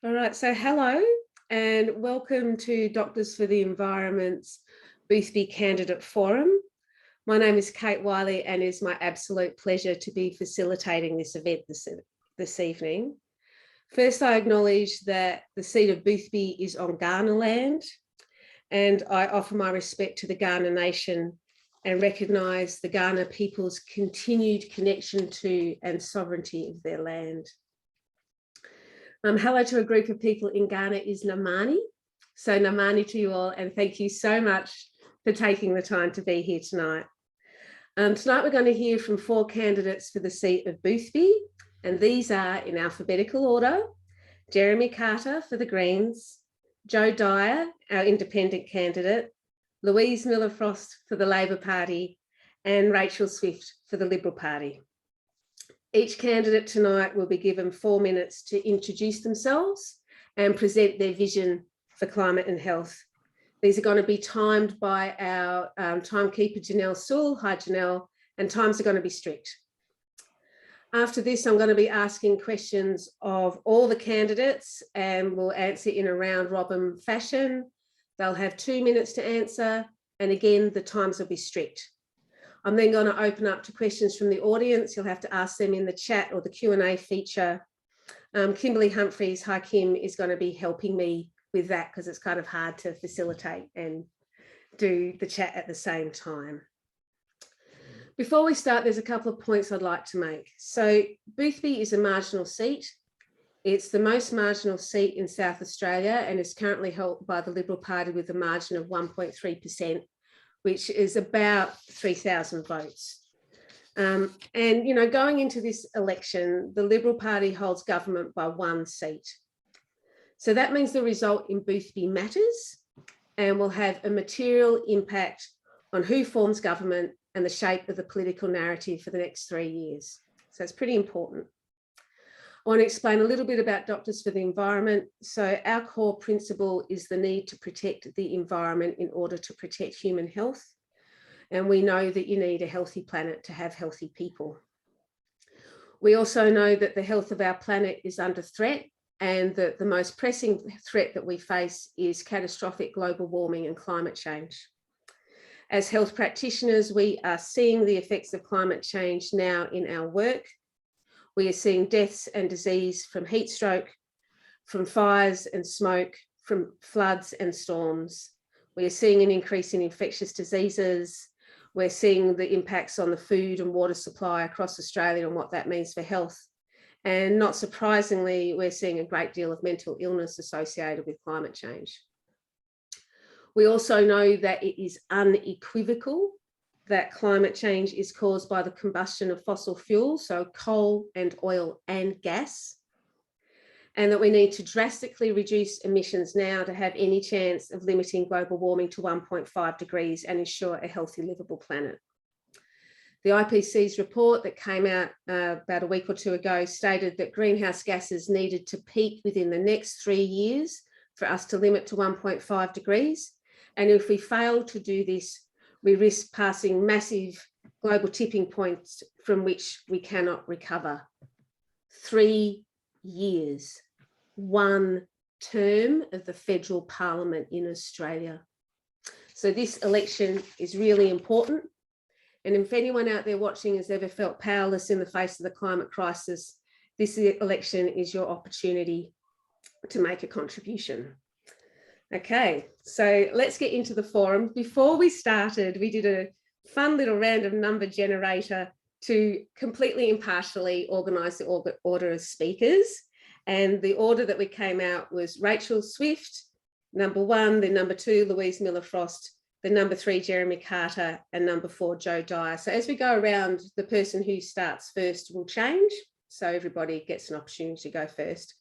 All right, so hello and welcome to Doctors for the Environment's Boothby Candidate Forum. My name is Kate Wiley and it's my absolute pleasure to be facilitating this event this evening. First, I acknowledge that the seat of Boothby is on Kaurna land, and I offer my respect to the Kaurna Nation and recognise the Kaurna people's continued connection to and sovereignty of their land. Hello to a group of people in Ghana is Namani. So Namani to you all, and thank you so much for taking the time to be here tonight. Tonight we're going to hear from 4 candidates for the seat of Boothby, and these are in alphabetical order: Jeremy Carter for the Greens, Jo Dyer, our independent candidate, Louise Miller-Frost for the Labor Party, and Rachel Swift for the Liberal Party. Each candidate tonight will be given 4 minutes to introduce themselves and present their vision for climate and health. These are going to be timed by our timekeeper, Janelle Sewell. Hi, Janelle. And times are going to be strict. After this, I'm going to be asking questions of all the candidates and we'll answer in a round robin fashion. They'll have 2 minutes to answer. And again, the times will be strict. I'm then going to open up to questions from the audience. You'll have to ask them in the chat or the Q&A feature. Kimberly Humphreys, hi Kim, is going to be helping me with that because it's kind of hard to facilitate and do the chat at the same time. Before we start, there's a couple of points I'd like to make. So Boothby is a marginal seat. It's the most marginal seat in South Australia and is currently held by the Liberal Party with a margin of 1.3%. which is about 3,000 votes. And, you know, going into this election, the Liberal Party holds government by 1 seat. So that means the result in Boothby matters and will have a material impact on who forms government and the shape of the political narrative for the next 3 years. So it's pretty important. I want to explain a little bit about Doctors for the Environment. So our core principle is the need to protect the environment in order to protect human health. And we know that you need a healthy planet to have healthy people. We also know that the health of our planet is under threat and that the most pressing threat that we face is catastrophic global warming and climate change. As health practitioners, we are seeing the effects of climate change now in our work. We are seeing deaths and disease from heat stroke, from fires and smoke, from floods and storms. We are seeing an increase in infectious diseases. We're seeing the impacts on the food and water supply across Australia and what that means for health. And not surprisingly, we're seeing a great deal of mental illness associated with climate change. We also know that it is unequivocal that climate change is caused by the combustion of fossil fuels, so coal and oil and gas, and that we need to drastically reduce emissions now to have any chance of limiting global warming to 1.5 degrees and ensure a healthy, livable planet. The IPCC's report that came out about a week or 2 ago stated that greenhouse gases needed to peak within the next 3 years for us to limit to 1.5 degrees. And if we fail to do this, we risk passing massive global tipping points from which we cannot recover. 3 years, 1 term of the federal parliament in Australia. So this election is really important. And if anyone out there watching has ever felt powerless in the face of the climate crisis, this election is your opportunity to make a contribution. Okay, so let's get into the forum. Before we started, we did a fun little random number generator to completely impartially organise the order of speakers. And the order that we came out was Rachel Swift, number 1, then number 2, Louise Miller-Frost, then number 3, Jeremy Carter, and number 4, Jo Dyer. So as we go around, the person who starts first will change. So everybody gets an opportunity to go first.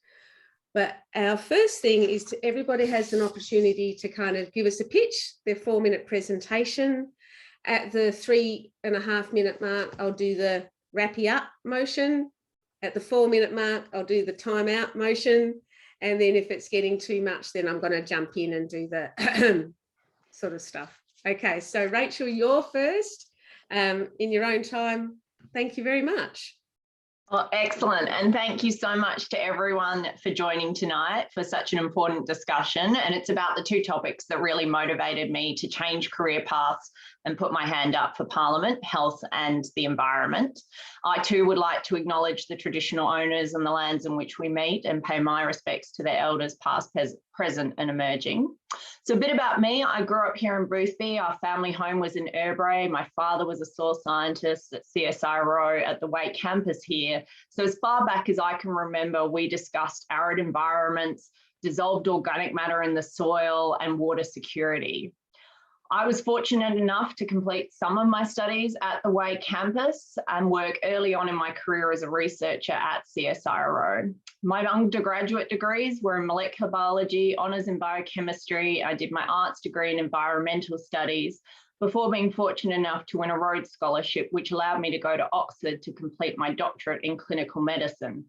But our first thing is everybody has an opportunity to kind of give us a pitch, their 4-minute presentation. At the 3.5 minute mark, I'll do the wrappy up motion. At the 4 minute mark, I'll do the time out motion. And then if it's getting too much, then I'm going to jump in and do the sort of stuff. Okay, so Rachel, you're first in your own time. Thank you very much. Well, excellent. And thank you so much to everyone for joining tonight for such an important discussion. And it's about the two topics that really motivated me to change career paths and put my hand up for Parliament, health and the environment. I too would like to acknowledge the traditional owners and the lands in which we meet and pay my respects to their elders past, present and emerging. So a bit about me, I grew up here in Boothby. Our family home was in Erbray. My father was a soil scientist at CSIRO at the Outweigh campus here. So as far back as I can remember, we discussed arid environments, dissolved organic matter in the soil and water security. I was fortunate enough to complete some of my studies at the Outweigh campus and work early on in my career as a researcher at CSIRO. My undergraduate degrees were in molecular biology, honours in biochemistry. I did my arts degree in environmental studies before being fortunate enough to win a Rhodes Scholarship, which allowed me to go to Oxford to complete my doctorate in clinical medicine.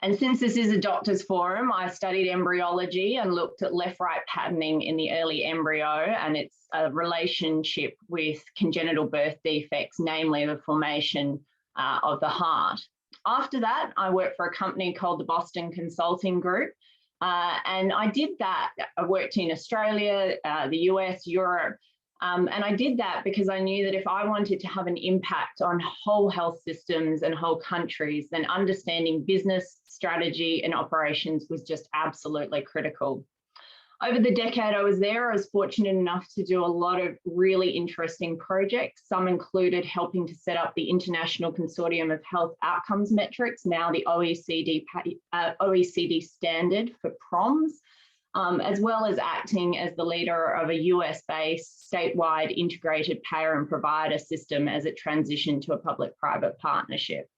And since this is a doctor's forum, I studied embryology and looked at left-right patterning in the early embryo and its relationship with congenital birth defects, namely the formation of the heart. After that, I worked for a company called the Boston Consulting Group. And I did that. I worked in Australia, the US, Europe. And I did that because I knew that if I wanted to have an impact on whole health systems and whole countries, then understanding business, strategy and operations was just absolutely critical. Over the decade I was there, I was fortunate enough to do a lot of really interesting projects. Some included helping to set up the International Consortium of Health Outcomes Metrics, now the OECD standard for PROMs, as well as acting as the leader of a US-based statewide integrated payer and provider system as it transitioned to a public-private partnership.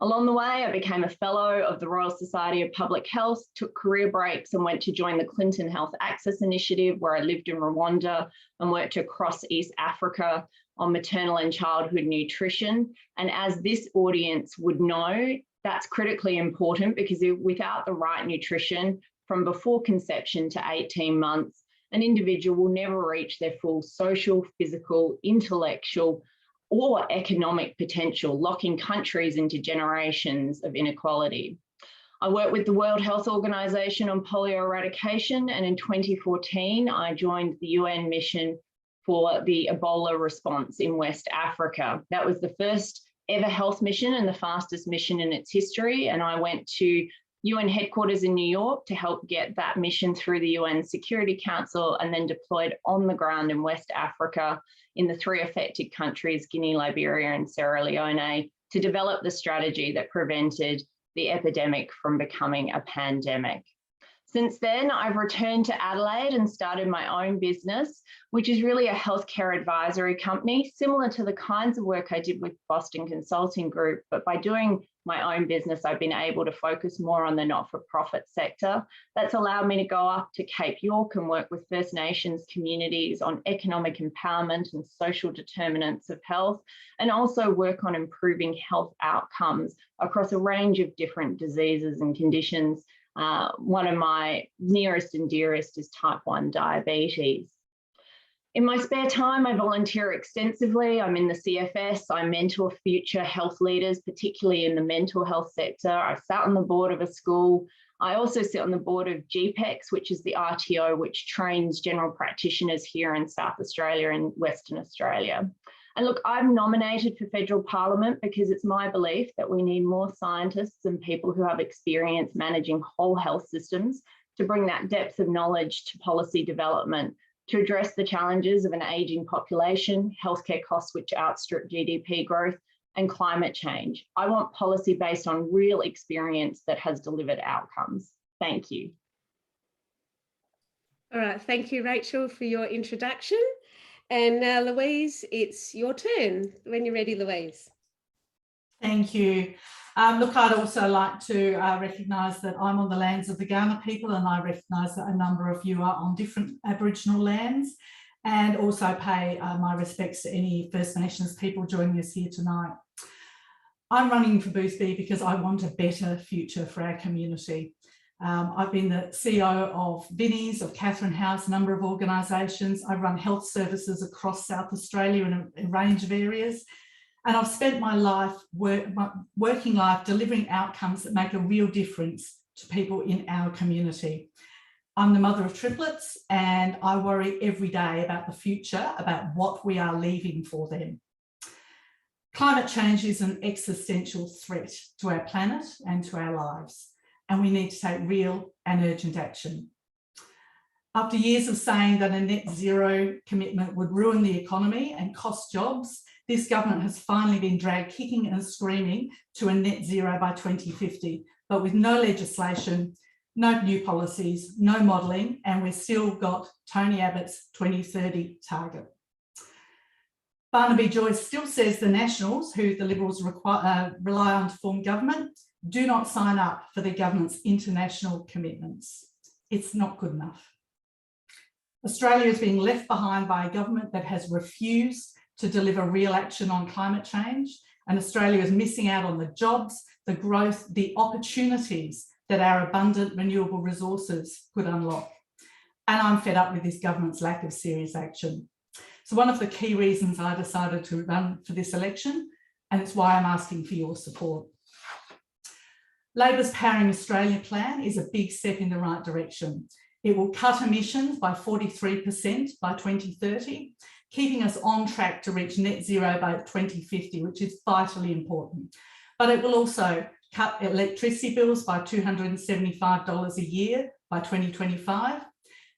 Along the way, I became a fellow of the Royal Society of Public Health, took career breaks and went to join the Clinton Health Access Initiative, where I lived in Rwanda and worked across East Africa on maternal and childhood nutrition. And as this audience would know, that's critically important because without the right nutrition from before conception to 18 months, an individual will never reach their full social, physical, intellectual, or economic potential, locking countries into generations of inequality. I worked with the World Health Organization on polio eradication, and in 2014, I joined the UN mission for the Ebola response in West Africa. That was the first ever health mission and the fastest mission in its history, and I went to UN headquarters in New York to help get that mission through the UN Security Council and then deployed on the ground in West Africa in the 3 affected countries, Guinea, Liberia and Sierra Leone, to develop the strategy that prevented the epidemic from becoming a pandemic. Since then, I've returned to Adelaide and started my own business, which is really a healthcare advisory company, similar to the kinds of work I did with Boston Consulting Group. But by doing my own business, I've been able to focus more on the not-for-profit sector. That's allowed me to go up to Cape York and work with First Nations communities on economic empowerment and social determinants of health, and also work on improving health outcomes across a range of different diseases and conditions. One of my nearest and dearest is type 1 diabetes. In my spare time, I volunteer extensively. I'm in the CFS. I mentor future health leaders, particularly in the mental health sector. I've sat on the board of a school. I also sit on the board of GPEX, which is the RTO, which trains general practitioners here in South Australia and Western Australia. And look, I'm nominated for federal parliament because it's my belief that we need more scientists and people who have experience managing whole health systems to bring that depth of knowledge to policy development to address the challenges of an ageing population, healthcare costs which outstrip GDP growth, and climate change. I want policy based on real experience that has delivered outcomes. Thank you. All right, thank you, Rachel, for your introduction. And now, Louise, it's your turn. When you're ready, Louise. Thank you. Look, I'd also like to recognise that I'm on the lands of the Kaurna people, and I recognise that a number of you are on different Aboriginal lands, and also pay my respects to any First Nations people joining us here tonight. I'm running for Boothby because I want a better future for our community. I've been the CEO of Vinnie's, of Catherine House, a number of organisations. I run health services across South Australia in a range of areas. And I've spent my working life delivering outcomes that make a real difference to people in our community. I'm the mother of triplets, and I worry every day about the future, about what we are leaving for them. Climate change is an existential threat to our planet and to our lives, and we need to take real and urgent action. After years of saying that a net zero commitment would ruin the economy and cost jobs, this government has finally been dragged kicking and screaming to a net zero by 2050, but with no legislation, no new policies, no modelling, and we've still got Tony Abbott's 2030 target. Barnaby Joyce still says the Nationals, who the Liberals rely on to form government, do not sign up for the government's international commitments. It's not good enough. Australia is being left behind by a government that has refused to deliver real action on climate change, and Australia is missing out on the jobs, the growth, the opportunities that our abundant renewable resources could unlock. And I'm fed up with this government's lack of serious action. So one of the key reasons I decided to run for this election, and it's why I'm asking for your support. Labor's Powering Australia plan is a big step in the right direction. It will cut emissions by 43% by 2030, keeping us on track to reach net zero by 2050, which is vitally important. But it will also cut electricity bills by $275 a year by 2025,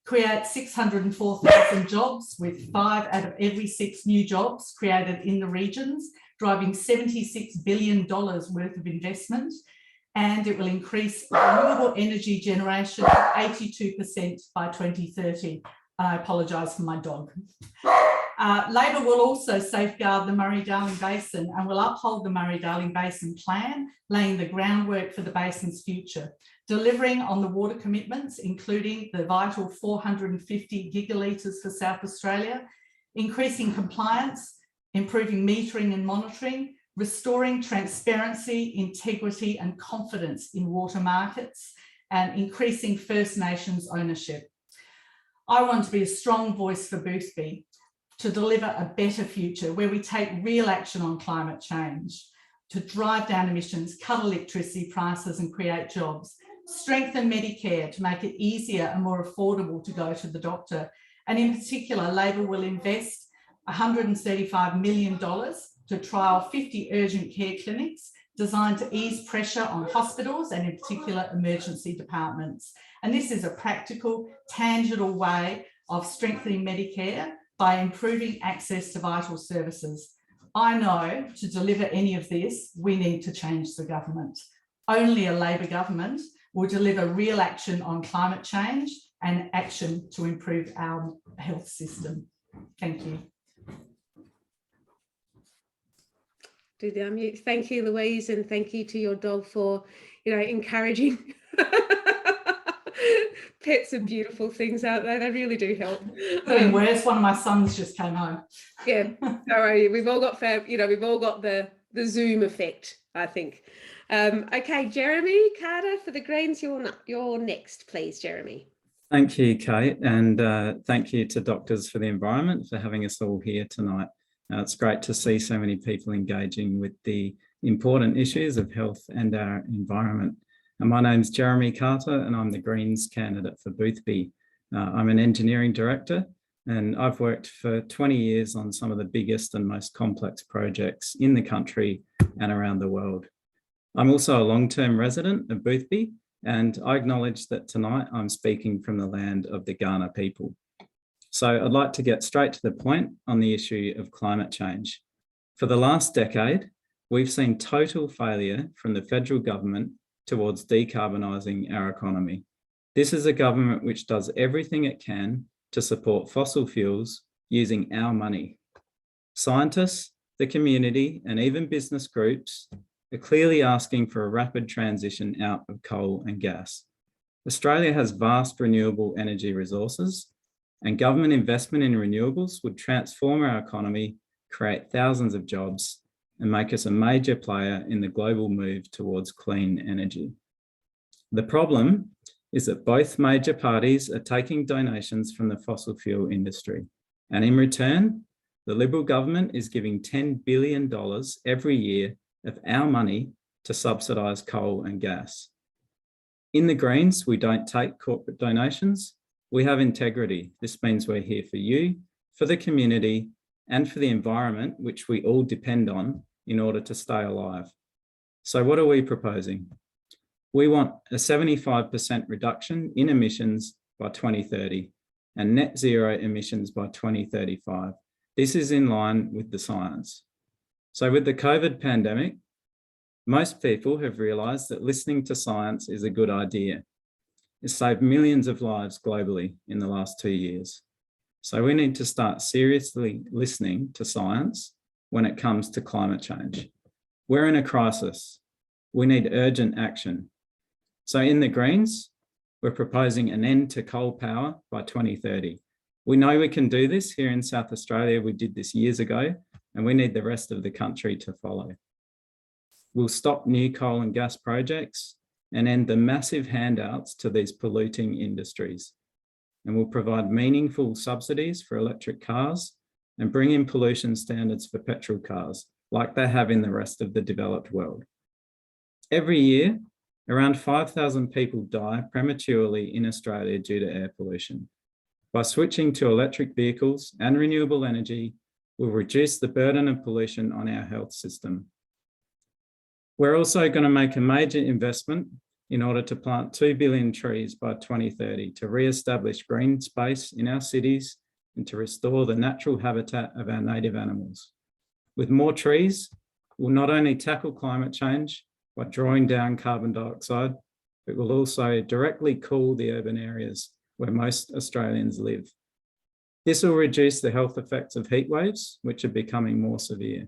create 604,000 jobs, with 5 out of every 6 new jobs created in the regions, driving $76 billion worth of investment, and it will increase renewable energy generation to 82% by 2030. I apologise for my dog. Labor will also safeguard the Murray-Darling Basin and will uphold the Murray-Darling Basin Plan, laying the groundwork for the basin's future, delivering on the water commitments, including the vital 450 gigalitres for South Australia, increasing compliance, improving metering and monitoring, restoring transparency, integrity and confidence in water markets, and increasing First Nations ownership. I want to be a strong voice for Boothby to deliver a better future where we take real action on climate change, to drive down emissions, cut electricity prices and create jobs, strengthen Medicare to make it easier and more affordable to go to the doctor. And in particular, Labor will invest $135 million to trial 50 urgent care clinics designed to ease pressure on hospitals and in particular emergency departments. And this is a practical, tangible way of strengthening Medicare by improving access to vital services. I know to deliver any of this, we need to change the government. Only a Labor government will deliver real action on climate change and action to improve our health system. Thank you. Do the unmute. Thank you, Louise, and thank you to your dog for, encouraging. Pets are beautiful things out there. They really do help. Worse, one of my sons just came home. Yeah, don't worry. We've all got we've all got the Zoom effect, I think. Okay, Jeremy Carter for the Greens. You're next, please, Jeremy. Thank you, Kate, and thank you to Doctors for the Environment for having us all here tonight. It's great to see so many people engaging with the important issues of health and our environment. And my name's Jeremy Carter and I'm the Greens candidate for Boothby. I'm an engineering director and I've worked for 20 years on some of the biggest and most complex projects in the country and around the world. I'm also a long-term resident of Boothby, and I acknowledge that tonight I'm speaking from the land of the Kaurna people. So I'd like to get straight to the point on the issue of climate change. For the last decade, we've seen total failure from the federal government towards decarbonising our economy. This is a government which does everything it can to support fossil fuels using our money. Scientists, the community, and even business groups are clearly asking for a rapid transition out of coal and gas. Australia has vast renewable energy resources, and government investment in renewables would transform our economy, create thousands of jobs, and make us a major player in the global move towards clean energy. The problem is that both major parties are taking donations from the fossil fuel industry, and in return, The Liberal government is giving $10 billion every year of our money to subsidise coal and gas. In the Greens, we don't take corporate donations. We have integrity. This means we're here for you, for the community, and for the environment, which we all depend on in order to stay alive. So what are we proposing? We want a 75% reduction in emissions by 2030 and net zero emissions by 2035. This is in line with the science. So with the COVID pandemic, most people have realised that listening to science is a good idea. It's saved millions of lives globally in the last 2 years. So we need to start seriously listening to science when it comes to climate change. We're in a crisis. We need urgent action. So in the Greens, we're proposing an end to coal power by 2030. We know we can do this here in South Australia. We did this years ago, and we need the rest of the country to follow. We'll stop new coal and gas projects and end the massive handouts to these polluting industries. And we'll provide meaningful subsidies for electric cars and bring in pollution standards for petrol cars, like they have in the rest of the developed world. Every year, around 5,000 people die prematurely in Australia due to air pollution. By switching to electric vehicles and renewable energy, we'll reduce the burden of pollution on our health system. We're also going to make a major investment in order to plant 2 billion trees by 2030 to re-establish green space in our cities and to restore the natural habitat of our native animals. With more trees, we'll not only tackle climate change by drawing down carbon dioxide, but will also directly cool the urban areas where most Australians live. This will reduce the health effects of heat waves, which are becoming more severe.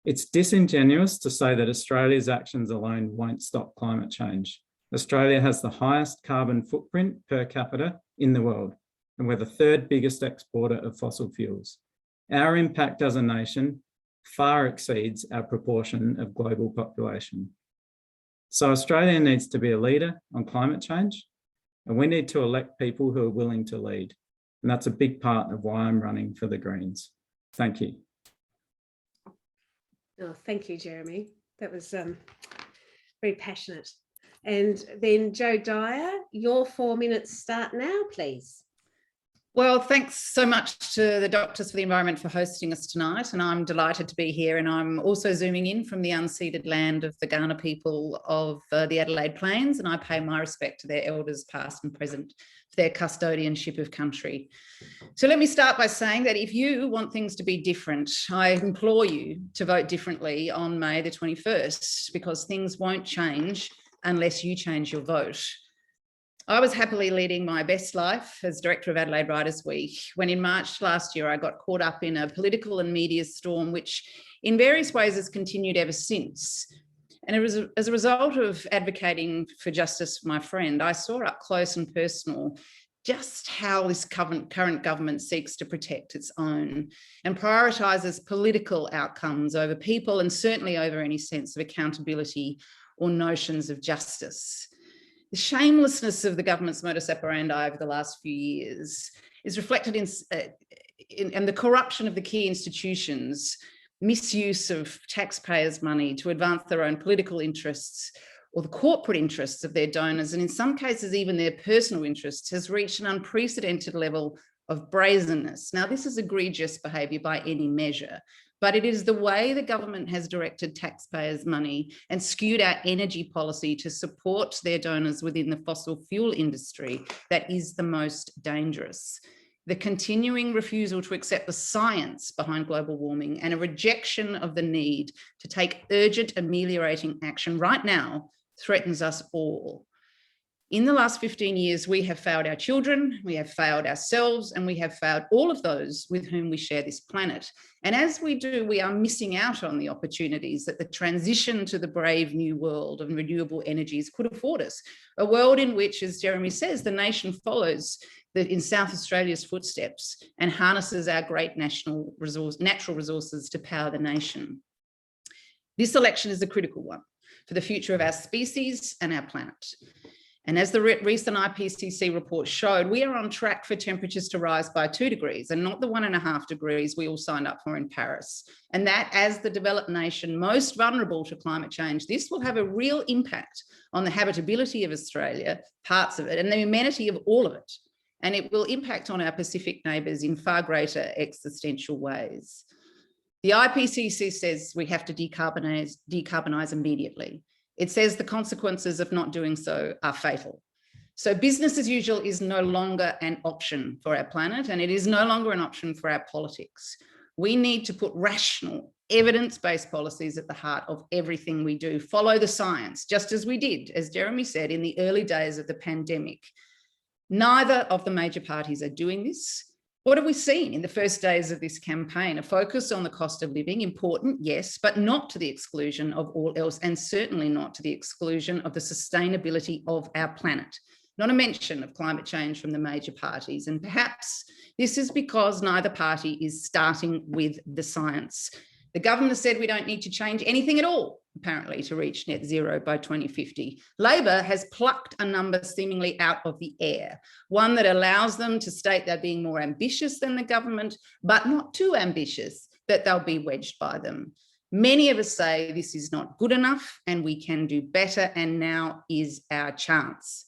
It's disingenuous to say that Australia's actions alone won't stop climate change. Australia has the highest carbon footprint per capita in the world, and we're the third biggest exporter of fossil fuels. Our impact as a nation far exceeds our proportion of global population. So Australia needs to be a leader on climate change, and we need to elect people who are willing to lead. And that's a big part of why I'm running for the Greens. Thank you. Oh, thank you, Jeremy. That was very passionate. And then Jo Dyer, your 4 minutes start now, please. Well, thanks so much to the Doctors for the Environment for hosting us tonight, and I'm delighted to be here. And I'm also zooming in from the unceded land of the Kaurna people of the Adelaide Plains, and I pay my respect to their elders past and present for their custodianship of country. So let me start by saying that if you want things to be different, I implore you to vote differently on May the 21st, because things won't change unless you change your vote. I was happily leading my best life as director of Adelaide Writers' Week when in March last year I got caught up in a political and media storm which in various ways has continued ever since. And as a result of advocating for justice for my friend, I saw up close and personal just how this current government seeks to protect its own and prioritises political outcomes over people and certainly over any sense of accountability or notions of justice. The shamelessness of the government's modus operandi over the last few years is reflected in the corruption of the key institutions, misuse of taxpayers' money to advance their own political interests or the corporate interests of their donors, and in some cases even their personal interests, has reached an unprecedented level of brazenness. Now, this is egregious behaviour by any measure, but it is the way the government has directed taxpayers' money and skewed our energy policy to support their donors within the fossil fuel industry that is the most dangerous. The continuing refusal to accept the science behind global warming and a rejection of the need to take urgent ameliorating action right now threatens us all. In the last 15 years, we have failed our children, we have failed ourselves, and we have failed all of those with whom we share this planet. And as we do, we are missing out on the opportunities that the transition to the brave new world of renewable energies could afford us. A world in which, as Jeremy says, the nation follows in South Australia's footsteps and harnesses our great natural resources to power the nation. This election is a critical one for the future of our species and our planet. And as the recent IPCC report showed, we are on track for temperatures to rise by 2 degrees and not the 1.5 degrees we all signed up for in Paris. And that, as the developed nation most vulnerable to climate change, this will have a real impact on the habitability of Australia, parts of it, and the amenity of all of it. And it will impact on our Pacific neighbours in far greater existential ways. The IPCC says we have to decarbonise immediately. It says the consequences of not doing so are fatal. So business as usual is no longer an option for our planet, and it is no longer an option for our politics. We need to put rational, evidence-based policies at the heart of everything we do. Follow the science, just as we did, as Jeremy said, in the early days of the pandemic. Neither of the major parties are doing this. What have we seen in the first days of this campaign? A focus on the cost of living, important, yes, but not to the exclusion of all else, and certainly not to the exclusion of the sustainability of our planet. Not a mention of climate change from the major parties. And perhaps this is because neither party is starting with the science. The government has said we don't need to change anything at all, apparently, to reach net zero by 2050. Labor has plucked a number seemingly out of the air, one that allows them to state they're being more ambitious than the government, but not too ambitious that they'll be wedged by them. Many of us say this is not good enough and we can do better, and now is our chance.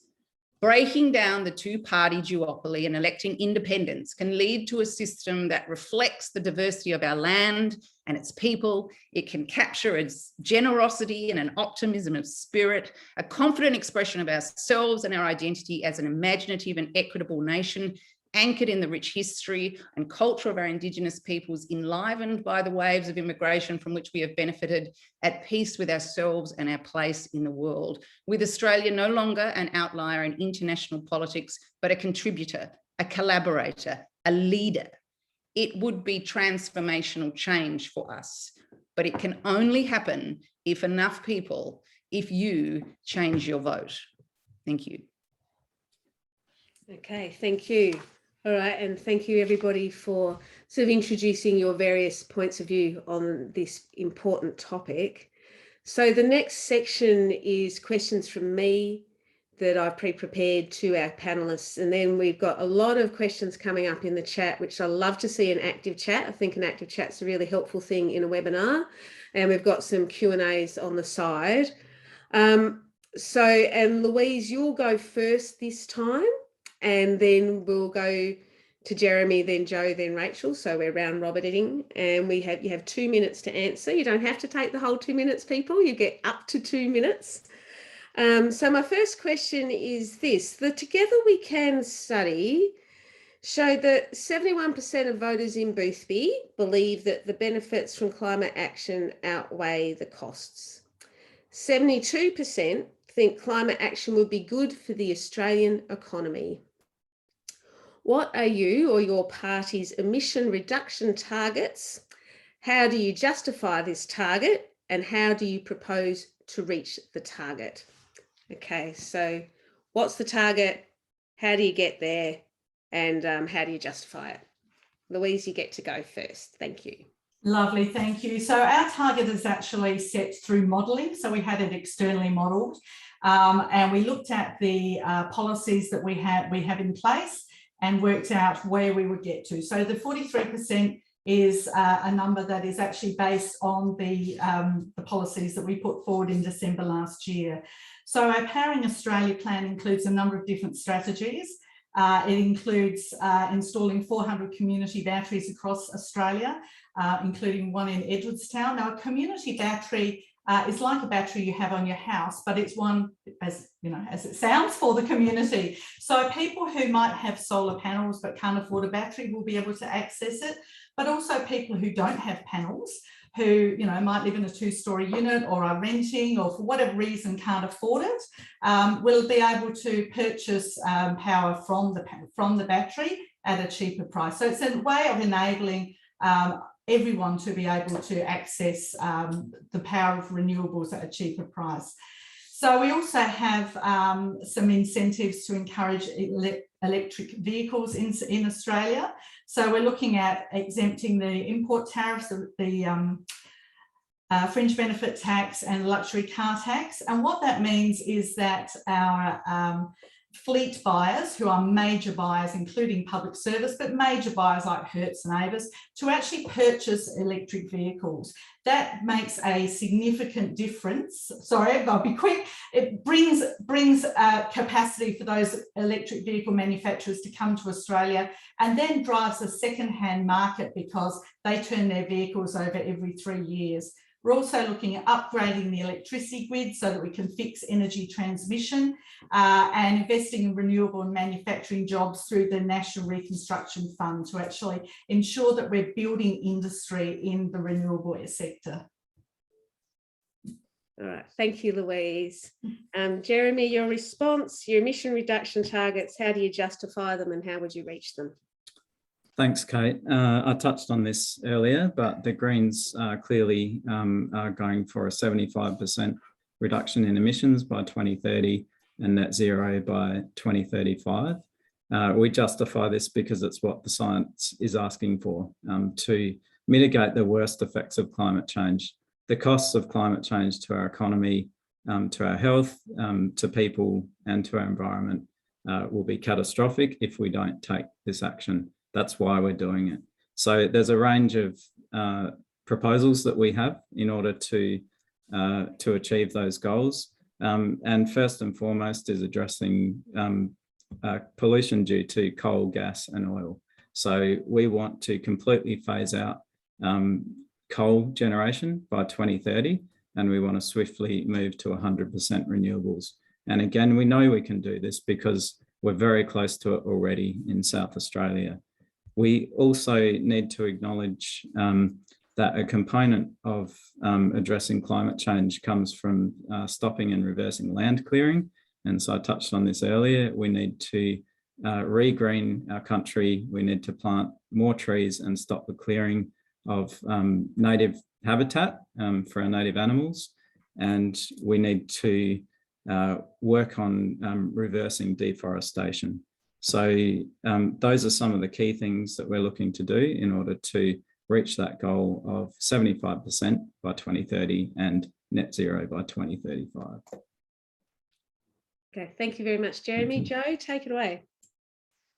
Breaking down the two-party duopoly and electing independents can lead to a system that reflects the diversity of our land and its people. It can capture its generosity and an optimism of spirit, a confident expression of ourselves and our identity as an imaginative and equitable nation, anchored in the rich history and culture of our Indigenous peoples, enlivened by the waves of immigration from which we have benefited, at peace with ourselves and our place in the world, with Australia no longer an outlier in international politics, but a contributor, a collaborator, a leader. It would be transformational change for us, but it can only happen if enough people, if you change your vote. Thank you. Okay, thank you. All right, and thank you everybody for sort of introducing your various points of view on this important topic. So the next section is questions from me that I've pre-prepared to our panelists, and then we've got a lot of questions coming up in the chat, which I love to see an active chat. I think an active chat's a really helpful thing in a webinar, and we've got some Q&As on the side. And Louise, you'll go first this time, and then we'll go to Jeremy, then Jo, then Rachel. So we're round robining, and you have 2 minutes to answer. You don't have to take the whole 2 minutes, people. You get up to 2 minutes. So my first question is this: the Together We Can study showed that 71% of voters in Boothby believe that the benefits from climate action outweigh the costs. 72% think climate action would be good for the Australian economy. What are you or your party's emission reduction targets? How do you justify this target, and how do you propose to reach the target? Okay, so what's the target? How do you get there? And how do you justify it? Louise, you get to go first. Thank you. Lovely, thank you. So our target is actually set through modelling. So we had it externally modelled, and we looked at the policies that we have in place and worked out where we would get to. So the 43% is a number that is actually based on the policies that we put forward in December last year. So our Powering Australia plan includes a number of different strategies. It includes installing 400 community batteries across Australia, including one in Edwardstown. Now, a community battery is like a battery you have on your house, but it's one, as you know, as it sounds, for the community. So people who might have solar panels but can't afford a battery will be able to access it, but also people who don't have panels, who might live in a 2-story unit or are renting or for whatever reason can't afford it, will be able to purchase power from the battery at a cheaper price. So it's a way of enabling everyone to be able to access the power of renewables at a cheaper price. So we also have some incentives to encourage electric vehicles in Australia. So we're looking at exempting the import tariffs, the fringe benefit tax and luxury car tax. And what that means is that our fleet buyers, who are major buyers, including public service, but major buyers like Hertz and Avis, to actually purchase electric vehicles. That makes a significant difference. Sorry, I'll be quick. It brings capacity for those electric vehicle manufacturers to come to Australia, and then drives a second-hand market because they turn their vehicles over every 3 years. We're also looking at upgrading the electricity grid so that we can fix energy transmission, and investing in renewable and manufacturing jobs through the National Reconstruction Fund to actually ensure that we're building industry in the renewable sector. All right, thank you, Louise. Jeremy, your response, your emission reduction targets, how do you justify them and how would you reach them? Thanks, Kate. I touched on this earlier, but the Greens clearly are going for a 75% reduction in emissions by 2030 and net zero by 2035. We justify this because it's what the science is asking for to mitigate the worst effects of climate change. The costs of climate change to our economy, to our health, to people and to our environment will be catastrophic if we don't take this action. That's why we're doing it. So there's a range of proposals that we have in order to achieve those goals. And first and foremost is addressing pollution due to coal, gas and oil. So we want to completely phase out coal generation by 2030, and we want to swiftly move to 100% renewables. And again, we know we can do this because we're very close to it already in South Australia. We also need to acknowledge that a component of addressing climate change comes from stopping and reversing land clearing. And so I touched on this earlier. We need to regreen our country. We need to plant more trees and stop the clearing of native habitat for our native animals. And we need to work on reversing deforestation. So those are some of the key things that we're looking to do in order to reach that goal of 75% by 2030 and net zero by 2035. Okay, thank you very much, Jeremy. Jo, take it away.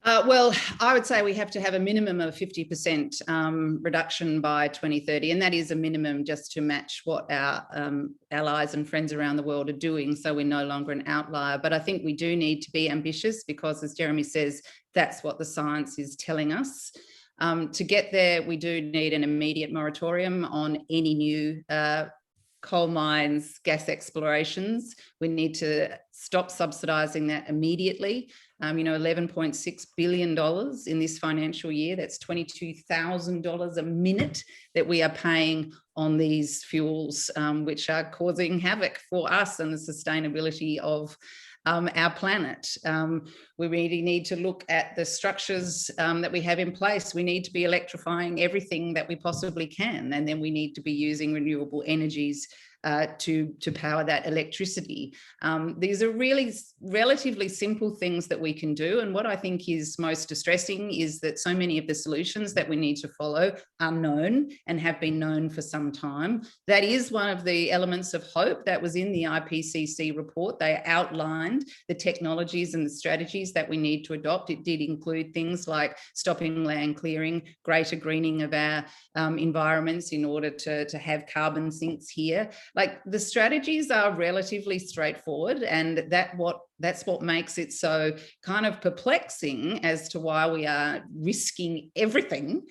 Well, I would say we have to have a minimum of 50% reduction by 2030, and that is a minimum just to match what our allies and friends around the world are doing, so we're no longer an outlier. But I think we do need to be ambitious because, as Jeremy says, that's what the science is telling us. To get there, we do need an immediate moratorium on any new coal mines, gas explorations. We need to stop subsidising that immediately. $11.6 billion in this financial year. That's $22,000 a minute that we are paying on these fuels, which are causing havoc for us and the sustainability of our planet. We really need to look at the structures that we have in place. We need to be electrifying everything that we possibly can, and then we need to be using renewable energies to power that electricity. These are really relatively simple things that we can do. And what I think is most distressing is that so many of the solutions that we need to follow are known and have been known for some time. That is one of the elements of hope that was in the IPCC report. They outlined the technologies and the strategies that we need to adopt. It did include things like stopping land clearing, greater greening of our environments in order to have carbon sinks here. Like, the strategies are relatively straightforward, and that's what makes it so kind of perplexing as to why we are risking everything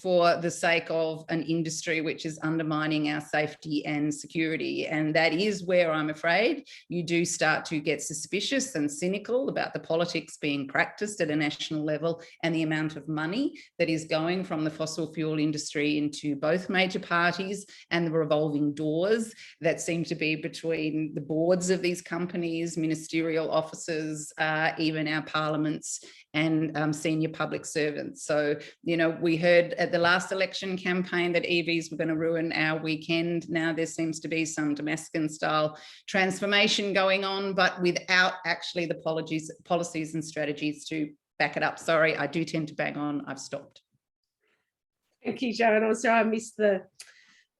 for the sake of an industry which is undermining our safety and security. And that is where I'm afraid you do start to get suspicious and cynical about the politics being practiced at a national level and the amount of money that is going from the fossil fuel industry into both major parties, and the revolving doors that seem to be between the boards of these companies, ministerial officers, even our parliaments and senior public servants. So, we heard at the last election campaign that EVs were going to ruin our weekend. Now there seems to be some Damascus style transformation going on, but without actually the policies and strategies to back it up. Sorry, I do tend to bang on. I've stopped. Thank you, Jo. And also I missed the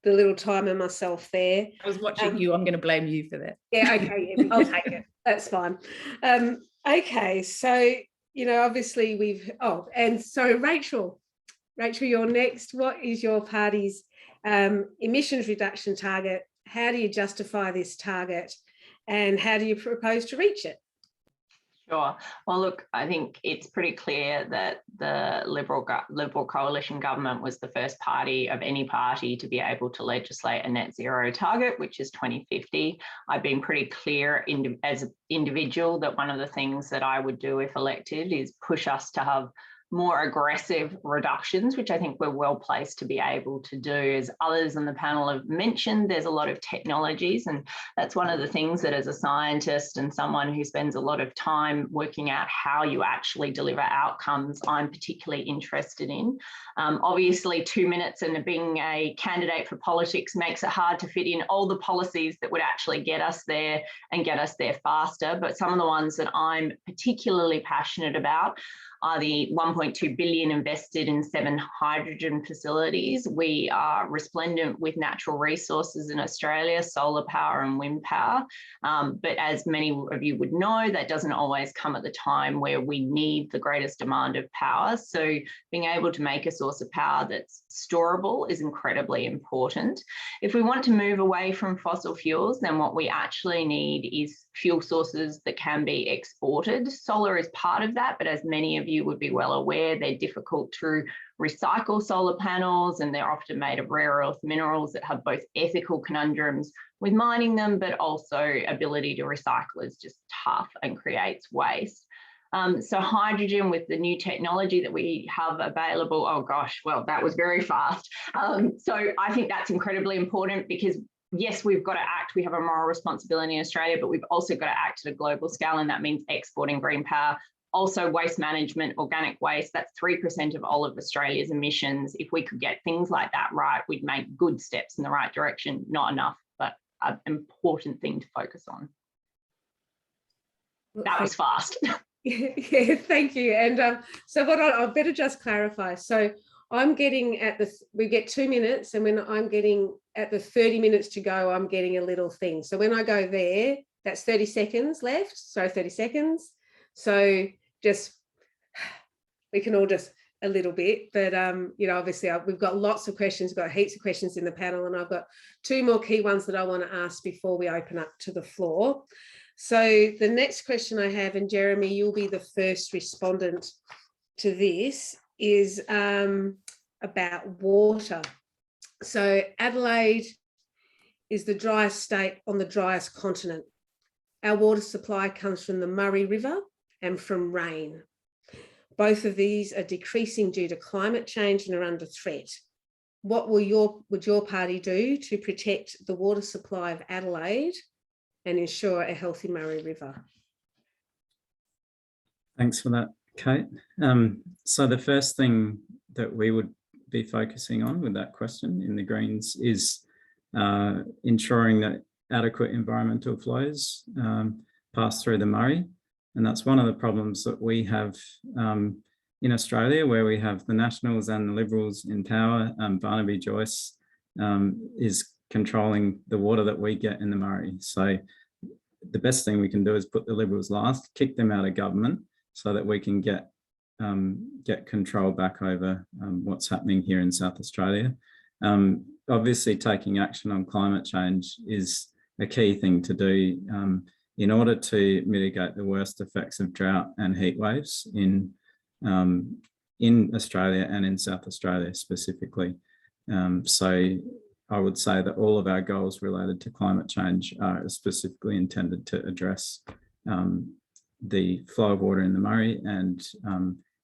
the little timer myself there. I was watching you. I'm going to blame you for that. Yeah, okay, I'll take it. That's fine. Okay, so, obviously and so Rachel, you're next. What is your party's emissions reduction target? How do you justify this target? And how do you propose to reach it? Sure. Well, look, I think it's pretty clear that the Liberal coalition government was the first party of any party to be able to legislate a net zero target, which is 2050. I've been pretty clear as an individual that one of the things that I would do if elected is push us to have more aggressive reductions, which I think we're well placed to be able to do. As others on the panel have mentioned, there's a lot of technologies, and that's one of the things that as a scientist and someone who spends a lot of time working out how you actually deliver outcomes, I'm particularly interested in. Obviously, 2 minutes and being a candidate for politics makes it hard to fit in all the policies that would actually get us there and get us there faster. But some of the ones that I'm particularly passionate about are the 1.2 billion invested in 7 hydrogen facilities. We are resplendent with natural resources in Australia, solar power and wind power. But as many of you would know, that doesn't always come at the time where we need the greatest demand of power. So being able to make a source of power that's storable is incredibly important. If we want to move away from fossil fuels, then what we actually need is fuel sources that can be exported. Solar is part of that, but as many of you would be well aware, they're difficult to recycle solar panels, and they're often made of rare earth minerals that have both ethical conundrums with mining them, but also ability to recycle is just tough and creates waste. So hydrogen with the new technology that we have available, oh gosh, well, that was very fast. So I think that's incredibly important because yes, we've got to act. We have a moral responsibility in Australia, but we've also got to act at a global scale, and that means exporting green power. Also, waste management, organic waste, that's 3% of all of Australia's emissions. If we could get things like that right, we'd make good steps in the right direction. Not enough, but an important thing to focus on. That was fast. Yeah, thank you. And so what I better just clarify. So I'm getting we get 2 minutes, and when I'm getting at the 30 minutes to go, I'm getting a little thing. So when I go there, that's 30 seconds left. So 30 seconds. So we can all just a little bit, but obviously we've got lots of questions, we've got heaps of questions in the panel, and I've got 2 more key ones that I want to ask before we open up to the floor. So the next question I have, and Jeremy, you'll be the first respondent to this, is about water. So Adelaide is the driest state on the driest continent. Our water supply comes from the Murray River and from rain. Both of these are decreasing due to climate change and are under threat. What would your party do to protect the water supply of Adelaide and ensure a healthy Murray River? Thanks for that, Kate. So the first thing that we would be focusing on with that question in the Greens is ensuring that adequate environmental flows pass through the Murray. And that's one of the problems that we have in Australia, where we have the Nationals and the Liberals in power. Barnaby Joyce is controlling the water that we get in the Murray. So the best thing we can do is put the Liberals last, kick them out of government so that we can get control back over what's happening here in South Australia. Obviously, taking action on climate change is a key thing to do in order to mitigate the worst effects of drought and heat waves in Australia and in South Australia specifically. So I would say that all of our goals related to climate change are specifically intended to address the flow of water in the Murray and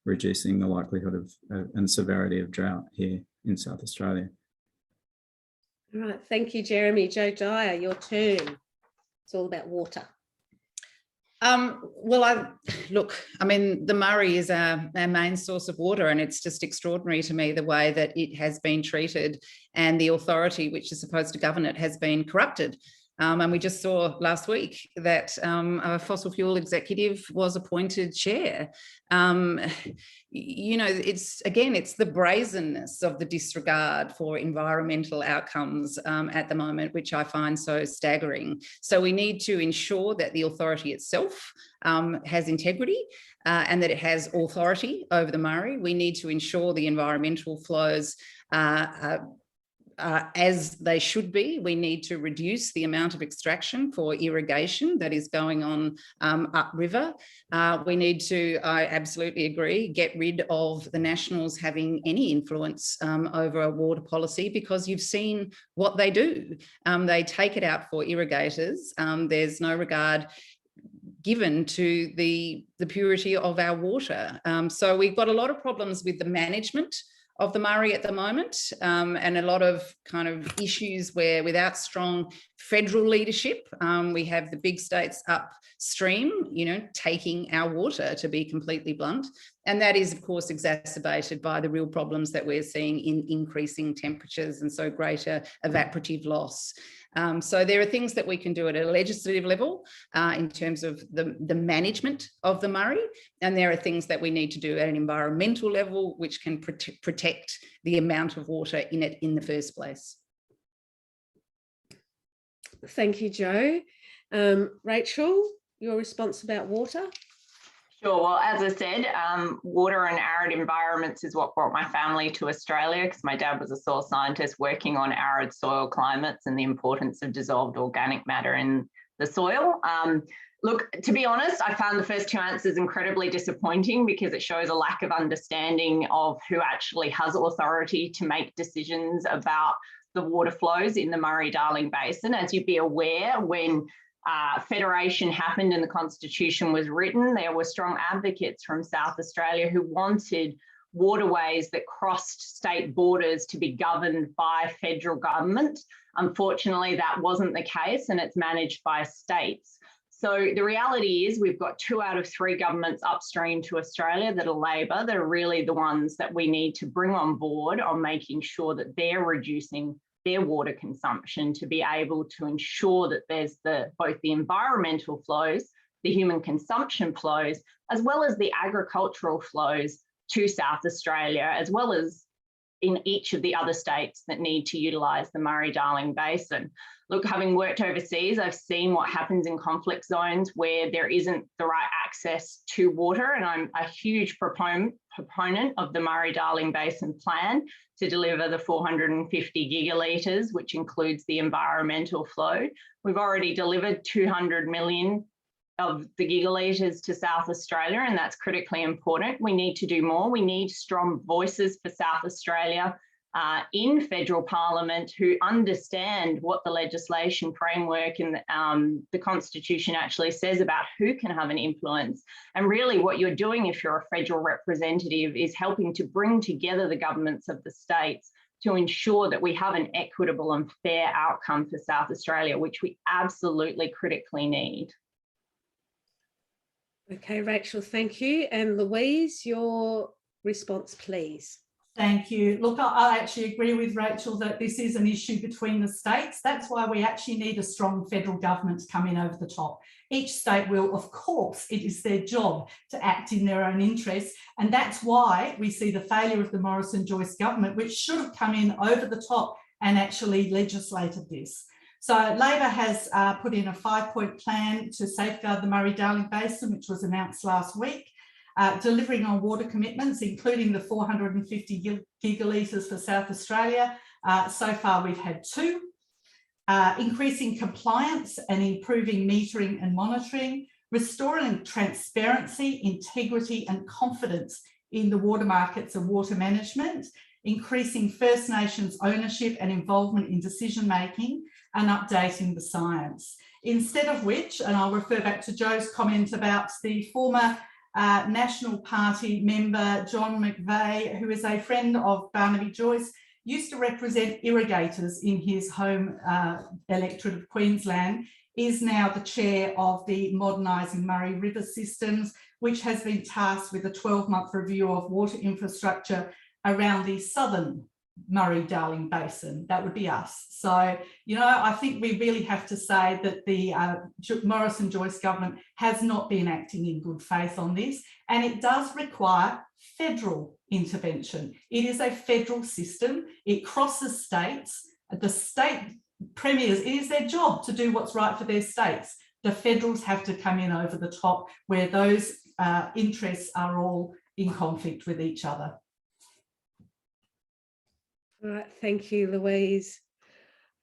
reducing the likelihood of and severity of drought here in South Australia. All right, thank you, Jeremy. Jo Dyer, your turn. It's all about water. Well, the Murray is our main source of water, and it's just extraordinary to me the way that it has been treated and the authority which is supposed to govern it has been corrupted. And we just saw last week that a fossil fuel executive was appointed chair. You know, it's the brazenness of the disregard for environmental outcomes at the moment, which I find so staggering. So we need to ensure that the authority itself has integrity and that it has authority over the Murray. We need to ensure the environmental flows as they should be. We need to reduce the amount of extraction for irrigation that is going on upriver. We need to, I absolutely agree, get rid of the Nationals having any influence over a water policy, because you've seen what they do. They take it out for irrigators. There's no regard given to the purity of our water. So we've got a lot of problems with the management of the Murray at the moment, and a lot of kind of issues where without strong federal leadership, we have the big states upstream, you know, taking our water, to be completely blunt. And that is, of course, exacerbated by the real problems that we're seeing in increasing temperatures and so greater evaporative loss. So there are things that we can do at a legislative level in terms of the management of the Murray, and there are things that we need to do at an environmental level which can protect the amount of water in it in the first place. Thank you, Jo. Rachel, your response about water? Sure. Well, as I said, water and arid environments is what brought my family to Australia, because my dad was a soil scientist working on arid soil climates and the importance of dissolved organic matter in the soil. Look, to be honest, I found the first two answers incredibly disappointing, because it shows a lack of understanding of who actually has authority to make decisions about the water flows in the Murray-Darling Basin. As you'd be aware, when Federation happened and the Constitution was written, there were strong advocates from South Australia who wanted waterways that crossed state borders to be governed by federal government. Unfortunately, that wasn't the case, and it's managed by states. So the reality is we've got 2 out of 3 governments upstream to Australia that are Labor, that are really the ones that we need to bring on board on making sure that they're reducing their water consumption to be able to ensure that there's both the environmental flows, the human consumption flows, as well as the agricultural flows to South Australia, as well as in each of the other states that need to utilise the Murray-Darling Basin. Look, having worked overseas, I've seen what happens in conflict zones where there isn't the right access to water, and I'm a huge proponent of the Murray-Darling Basin plan to deliver the 450 gigalitres, which includes the environmental flow. We've already delivered 200 million of the gigalitres to South Australia, and that's critically important. We need to do more. We need strong voices for South Australia in federal parliament who understand what the legislation framework and the Constitution actually says about who can have an influence. And really what you're doing if you're a federal representative is helping to bring together the governments of the states to ensure that we have an equitable and fair outcome for South Australia, which we absolutely critically need. Okay, Rachel, thank you. And Louise, your response, please. Thank you. Look, I actually agree with Rachel that this is an issue between the states. That's why we actually need a strong federal government to come in over the top. Each state will, of course, it is their job to act in their own interests. And that's why we see the failure of the Morrison-Joyce government, which should have come in over the top and actually legislated this. So Labor has put in a 5-point plan to safeguard the Murray-Darling Basin, which was announced last week. Delivering on water commitments, including the 450 gigalitres for South Australia. So far, we've had 2. Increasing compliance and improving metering and monitoring, restoring transparency, integrity and confidence in the water markets and water management, increasing First Nations ownership and involvement in decision-making, and updating the science. Instead of which, and I'll refer back to Jo's comment about the former National Party member John McVeigh, who is a friend of Barnaby Joyce, used to represent irrigators in his home electorate of Queensland, is now the chair of the Modernising Murray River Systems, which has been tasked with a 12-month review of water infrastructure around the southern Murray-Darling Basin. That would be us. So, you know, I think we really have to say that the Morrison-Joyce government has not been acting in good faith on this, and it does require federal intervention. It is a federal system. It crosses states. The state premiers, it is their job to do what's right for their states. The federals have to come in over the top where those interests are all in conflict with each other. All right, thank you, Louise.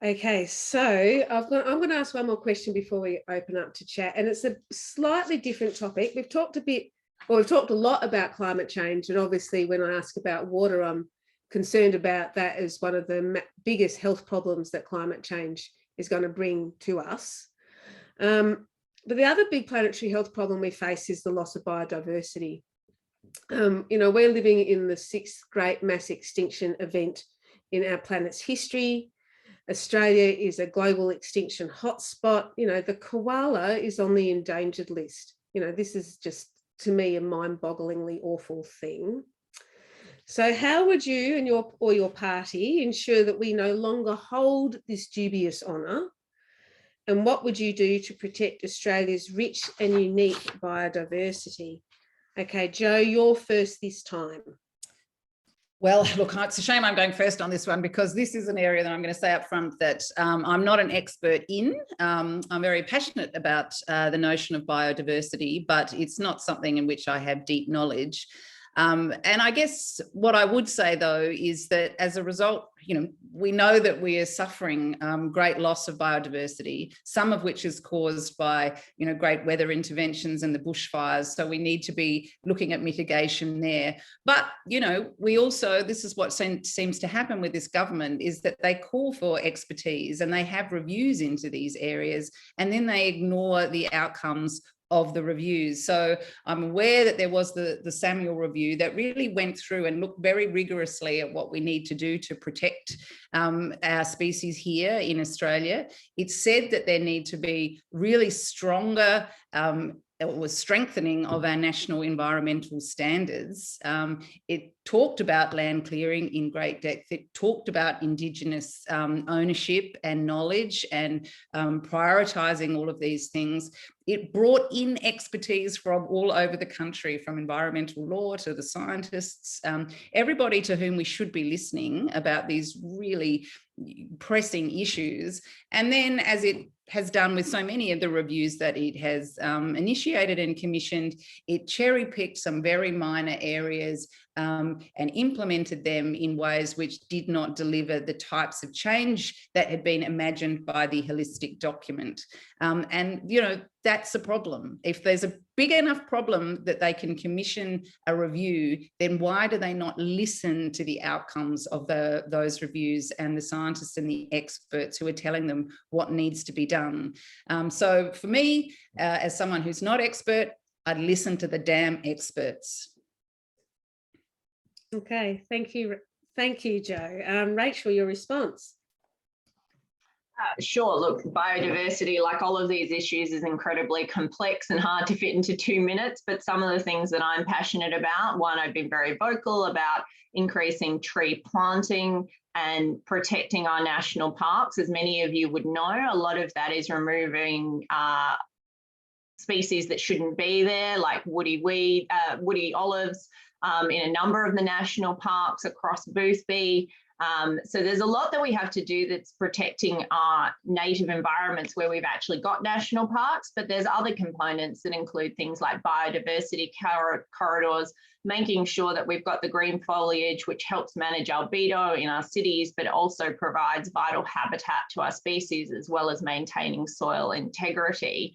Okay, so I'm going to ask one more question before we open up to chat, and it's a slightly different topic. We've talked a lot about climate change, and obviously when I ask about water, I'm concerned about that as one of the biggest health problems that climate change is going to bring to us. But the other big planetary health problem we face is the loss of biodiversity. You know, we're living in the 6th great mass extinction event in our planet's history. Australia is a global extinction hotspot. You know, the koala is on the endangered list. You know, this is just, to me, a mind-bogglingly awful thing. So how would you and your party ensure that we no longer hold this dubious honour? And what would you do to protect Australia's rich and unique biodiversity? Okay, Jo, you're first this time. Well, look, it's a shame I'm going first on this one, because this is an area that I'm going to say up front that I'm not an expert in. I'm very passionate about the notion of biodiversity, but it's not something in which I have deep knowledge. And I guess what I would say, though, is that as a result, you know, we know that we are suffering great loss of biodiversity, some of which is caused by, you know, great weather interventions and the bushfires. So we need to be looking at mitigation there. But, you know, we also, this is what seems to happen with this government, is that they call for expertise and they have reviews into these areas, and then they ignore the outcomes of the reviews. So I'm aware that there was the Samuel review that really went through and looked very rigorously at what we need to do to protect our species here in Australia. It said that there need to be really stronger strengthening of our national environmental standards. It talked about land clearing in great depth. It talked about Indigenous ownership and knowledge and prioritising all of these things. It brought in expertise from all over the country, from environmental law to the scientists, everybody to whom we should be listening about these really pressing issues. And then, as it has done with so many of the reviews that it has initiated and commissioned, it cherry-picked some very minor areas and implemented them in ways which did not deliver the types of change that had been imagined by the holistic document. And, you know, that's a problem. If there's a big enough problem that they can commission a review, then why do they not listen to the outcomes of those reviews and the scientists and the experts who are telling them what needs to be done? So for me, as someone who's not expert, I'd listen to the damn experts. Okay, thank you. Thank you, Jo. Rachel, your response. Sure. Look, biodiversity, like all of these issues, is incredibly complex and hard to fit into 2 minutes. But some of the things that I'm passionate about, one, I've been very vocal about increasing tree planting and protecting our national parks. As many of you would know, a lot of that is removing species that shouldn't be there, like woody olives in a number of the national parks across Boothby. So there's a lot that we have to do that's protecting our native environments where we've actually got national parks, but there's other components that include things like biodiversity corridors, making sure that we've got the green foliage, which helps manage albedo in our cities, but also provides vital habitat to our species, as well as maintaining soil integrity.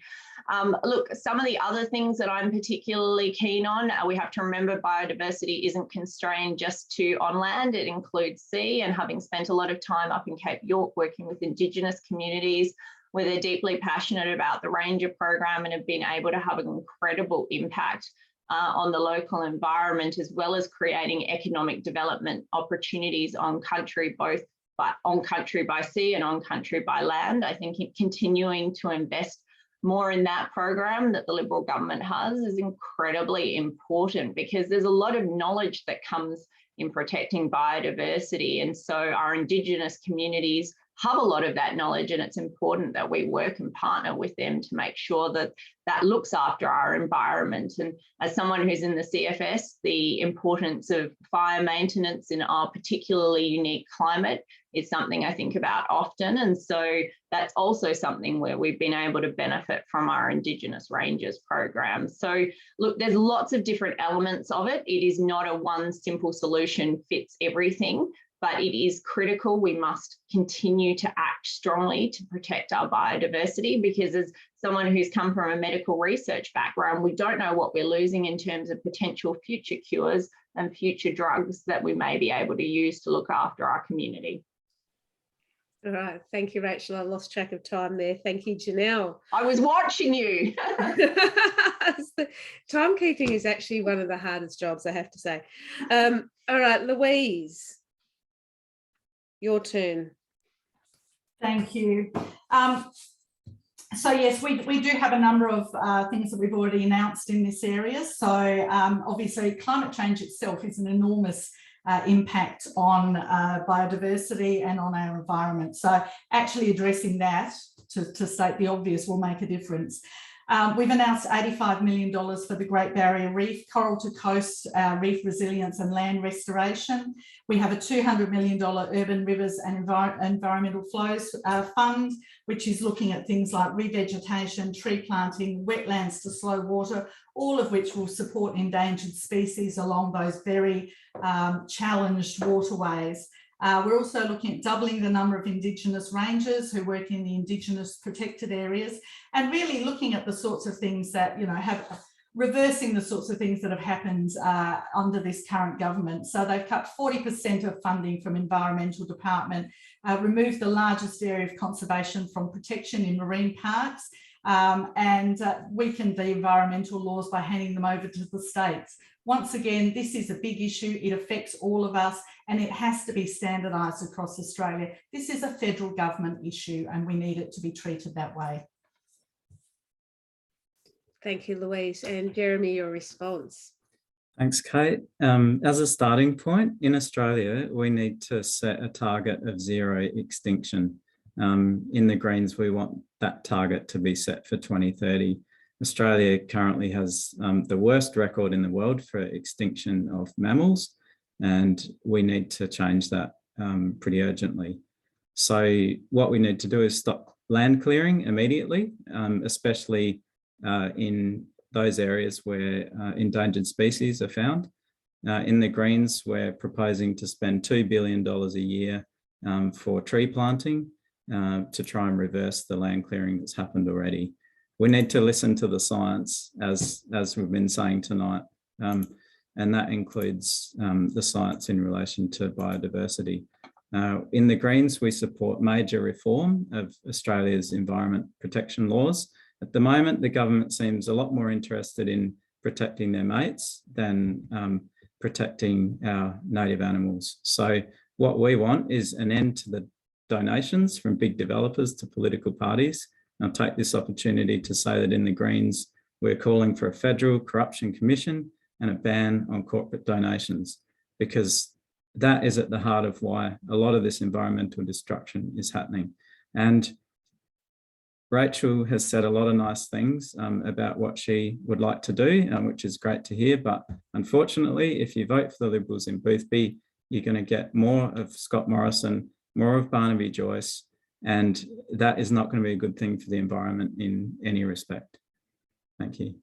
Look, some of the other things that I'm particularly keen on, we have to remember biodiversity isn't constrained just to on land, it includes sea, and having spent a lot of time up in Cape York working with Indigenous communities, where they're deeply passionate about the Ranger program and have been able to have an incredible impact on the local environment, as well as creating economic development opportunities on country, both on country by sea and on country by land. I think continuing to invest more in that program that the Liberal government has is incredibly important, because there's a lot of knowledge that comes in protecting biodiversity. And so our Indigenous communities have a lot of that knowledge, and it's important that we work and partner with them to make sure that that looks after our environment. And as someone who's in the CFS, the importance of fire maintenance in our particularly unique climate is something I think about often. And so that's also something where we've been able to benefit from our Indigenous Rangers program. So look, there's lots of different elements of it. It is not a one simple solution fits everything, but it is critical. We must continue to act strongly to protect our biodiversity, because as someone who's come from a medical research background, we don't know what we're losing in terms of potential future cures and future drugs that we may be able to use to look after our community. All right. Thank you, Rachel. I lost track of time there. Thank you, Janelle. I was watching you. Timekeeping is actually one of the hardest jobs, I have to say. All right, Louise, your turn. Thank you. So yes, we do have a number of things that we've already announced in this area. So obviously climate change itself is an enormous impact on biodiversity and on our environment. So actually addressing that, to state the obvious, will make a difference. We've announced $85 million for the Great Barrier Reef, coral to coast reef resilience and land restoration. We have a $200 million urban rivers and environmental flows fund, which is looking at things like revegetation, tree planting, wetlands to slow water, all of which will support endangered species along those very challenged waterways. We're also looking at doubling the number of Indigenous rangers who work in the Indigenous protected areas, and really looking at the sorts of things that, you know, reversing the sorts of things that have happened under this current government. So they've cut 40% of funding from Environmental Department, removed the largest area of conservation from protection in marine parks, and weakened the environmental laws by handing them over to the states. Once again, this is a big issue. It affects all of us, and it has to be standardised across Australia. This is a federal government issue, and we need it to be treated that way. Thank you, Louise. And Jeremy, your response. Thanks, Kate. As a starting point, in Australia, we need to set a target of zero extinction. In the Greens, we want that target to be set for 2030. Australia currently has the worst record in the world for extinction of mammals, and we need to change that pretty urgently. So what we need to do is stop land clearing immediately, especially in those areas where endangered species are found. In the Greens, we're proposing to spend $2 billion a year for tree planting to try and reverse the land clearing that's happened already. We need to listen to the science, as we've been saying tonight, and that includes the science in relation to biodiversity. In the Greens, we support major reform of Australia's environment protection laws. At the moment, the government seems a lot more interested in protecting their mates than protecting our native animals. So what we want is an end to the donations from big developers to political parties. I'll take this opportunity to say that in the Greens, we're calling for a federal corruption commission and a ban on corporate donations, because that is at the heart of why a lot of this environmental destruction is happening. And Rachel has said a lot of nice things about what she would like to do, which is great to hear. But unfortunately, if you vote for the Liberals in Boothby, you're going to get more of Scott Morrison, more of Barnaby Joyce, and that is not going to be a good thing for the environment in any respect. Thank you.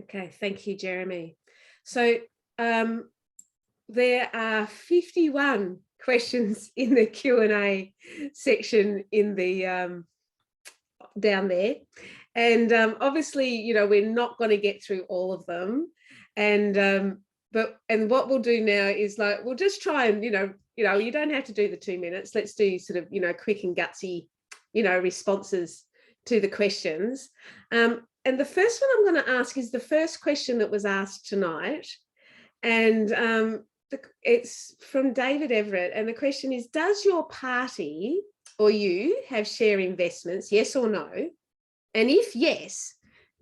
Okay, thank you, Jeremy. So there are 51 questions in the Q&A section in the down there, and obviously, you know, we're not going to get through all of them, and what we'll do now is, like, we'll just try and, you know, you don't have to do the 2 minutes. Let's do sort of, you know, quick and gutsy, you know, responses to the questions. And the first one I'm going to ask is the first question that was asked tonight. And it's from David Everett. And the question is, does your party or you have share investments, yes or no? And if yes,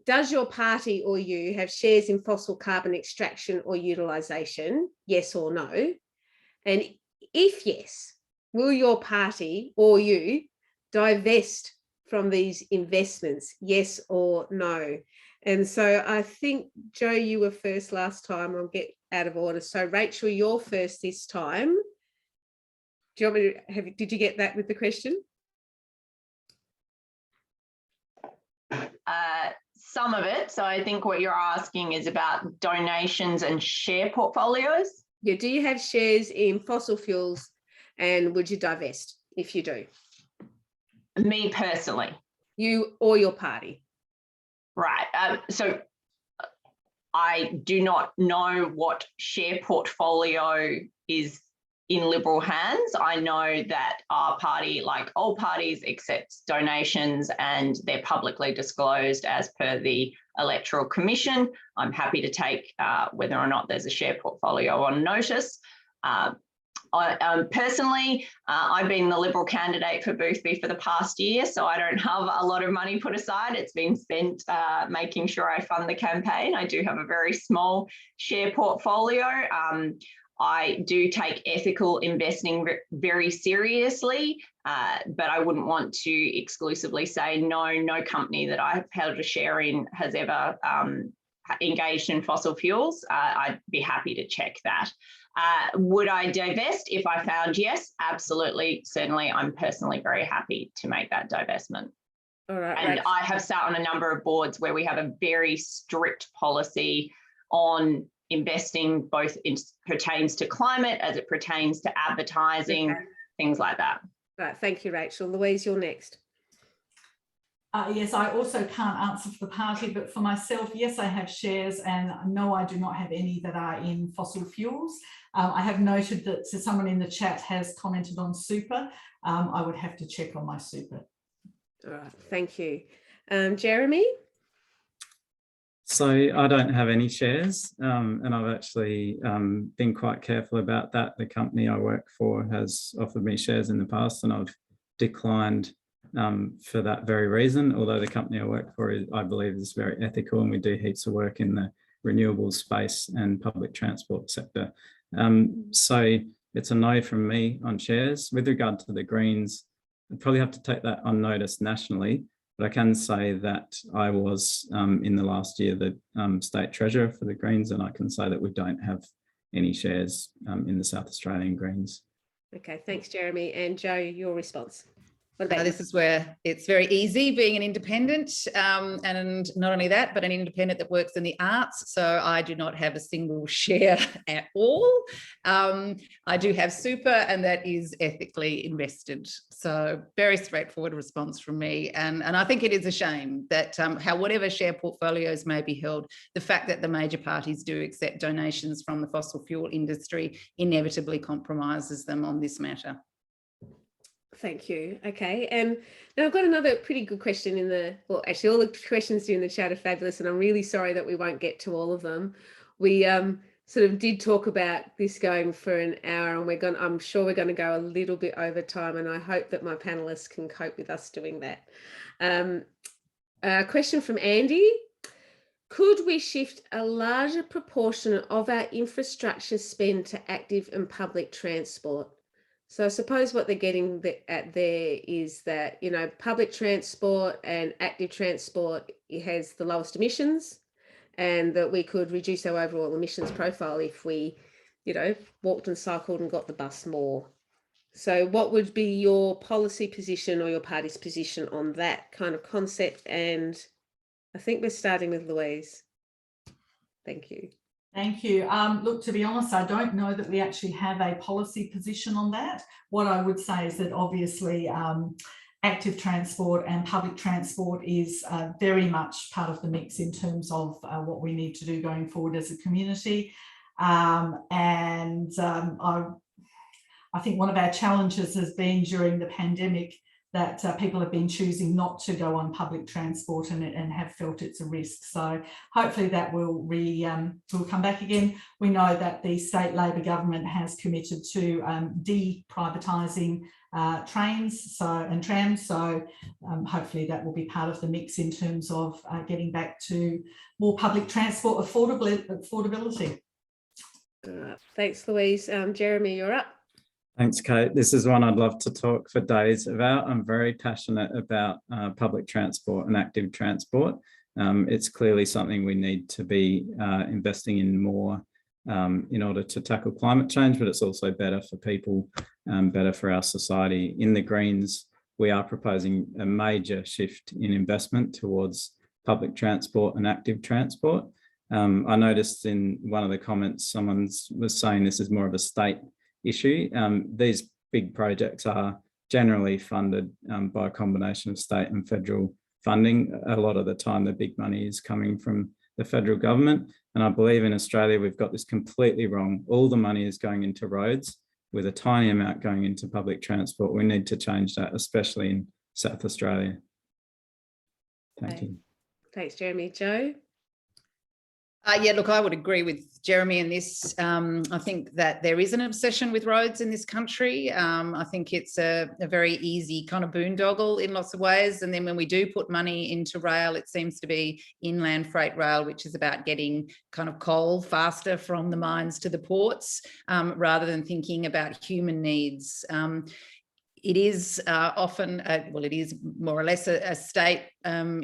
does your party or you have shares in fossil carbon extraction or utilisation? Yes or no? And if yes, will your party or you divest from these investments? Yes or no? And so I think, Jo, you were first last time. I'll get out of order. So Rachel, you're first this time. Do you want me to did you get that with the question? Some of it. So I think what you're asking is about donations and share portfolios. Yeah. Do you have shares in fossil fuels, and would you divest if you do? Me personally. You or your party? Right. So I do not know what share portfolio is in Liberal hands. I know that our party, like all parties, accepts donations and they're publicly disclosed as per the Electoral Commission. I'm happy to take whether or not there's a share portfolio on notice. Personally, I've been the Liberal candidate for Boothby for the past year, so I don't have a lot of money put aside. It's been spent making sure I fund the campaign. I do have a very small share portfolio. I do take ethical investing very seriously, but I wouldn't want to exclusively say no company that I've held a share in has ever engaged in fossil fuels. I'd be happy to check that. Would I divest if I found yes? Absolutely, certainly. I'm personally very happy to make that divestment. All right. And I have sat on a number of boards where we have a very strict policy on investing, both in pertains to climate as it pertains to advertising, things like that. Right. Thank you, Rachel. Louise, you're next. Yes, I also can't answer for the party, but for myself, yes, I have shares, and no, I do not have any that are in fossil fuels. I have noted that someone in the chat has commented on super. I would have to check on my super. All right. Thank you. Jeremy? So I don't have any shares, and I've actually been quite careful about that. The company I work for has offered me shares in the past, and I've declined for that very reason. Although the company I work for, I believe, is very ethical, and we do heaps of work in the renewables space and public transport sector. So it's a no from me on shares. With regard to the Greens, I'd probably have to take that on notice nationally. But I can say that I was in the last year the state treasurer for the Greens, and I can say that we don't have any shares in the South Australian Greens. Okay, thanks, Jeremy. And Jo, your response? What about This is where it's very easy being an independent, and not only that, but an independent that works in the arts. So I do not have a single share at all. I do have super, and that is ethically invested. So very straightforward response from me. And I think it is a shame that whatever share portfolios may be held, the fact that the major parties do accept donations from the fossil fuel industry inevitably compromises them on this matter. Thank you. Okay, and now I've got another pretty good question in the, well, actually all the questions in the chat are fabulous, and I'm really sorry that we won't get to all of them. We sort of did talk about this going for an hour, and I'm sure we're going to go a little bit over time, and I hope that my panelists can cope with us doing that. A question from Andy. Could we shift a larger proportion of our infrastructure spend to active and public transport? So I suppose what they're getting at there is that, you know, public transport and active transport has the lowest emissions, and that we could reduce our overall emissions profile if we, you know, walked and cycled and got the bus more. So what would be your policy position or your party's position on that kind of concept? And I think we're starting with Louise. Thank you. Thank you. Look, to be honest, I don't know that we actually have a policy position on that. What I would say is that obviously active transport and public transport is very much part of the mix in terms of what we need to do going forward as a community. I think one of our challenges has been during the pandemic that people have been choosing not to go on public transport and have felt it's a risk. So hopefully that will come back again. We know that the state Labor government has committed to deprivatising trains and trams. So hopefully that will be part of the mix in terms of getting back to more public transport affordability. Thanks, Louise. Jeremy, you're up. Thanks, Kate. This is one I'd love to talk for days about. I'm very passionate about public transport and active transport. It's clearly something we need to be investing in more in order to tackle climate change, but it's also better for people, better for our society. In the Greens, we are proposing a major shift in investment towards public transport and active transport. I noticed in one of the comments, someone was saying this is more of a state issue. These big projects are generally funded by a combination of state and federal funding. A lot of the time, the big money is coming from the federal government. And I believe in Australia, we've got this completely wrong. All the money is going into roads with a tiny amount going into public transport. We need to change that, especially in South Australia. Thank you. Thanks, Jeremy. Jo? Yeah, look, I would agree with Jeremy in this. I think that there is an obsession with roads in this country. I think it's a very easy kind of boondoggle in lots of ways. And then when we do put money into rail, it seems to be inland freight rail, which is about getting kind of coal faster from the mines to the ports, rather than thinking about human needs. It is often, it is more or less a state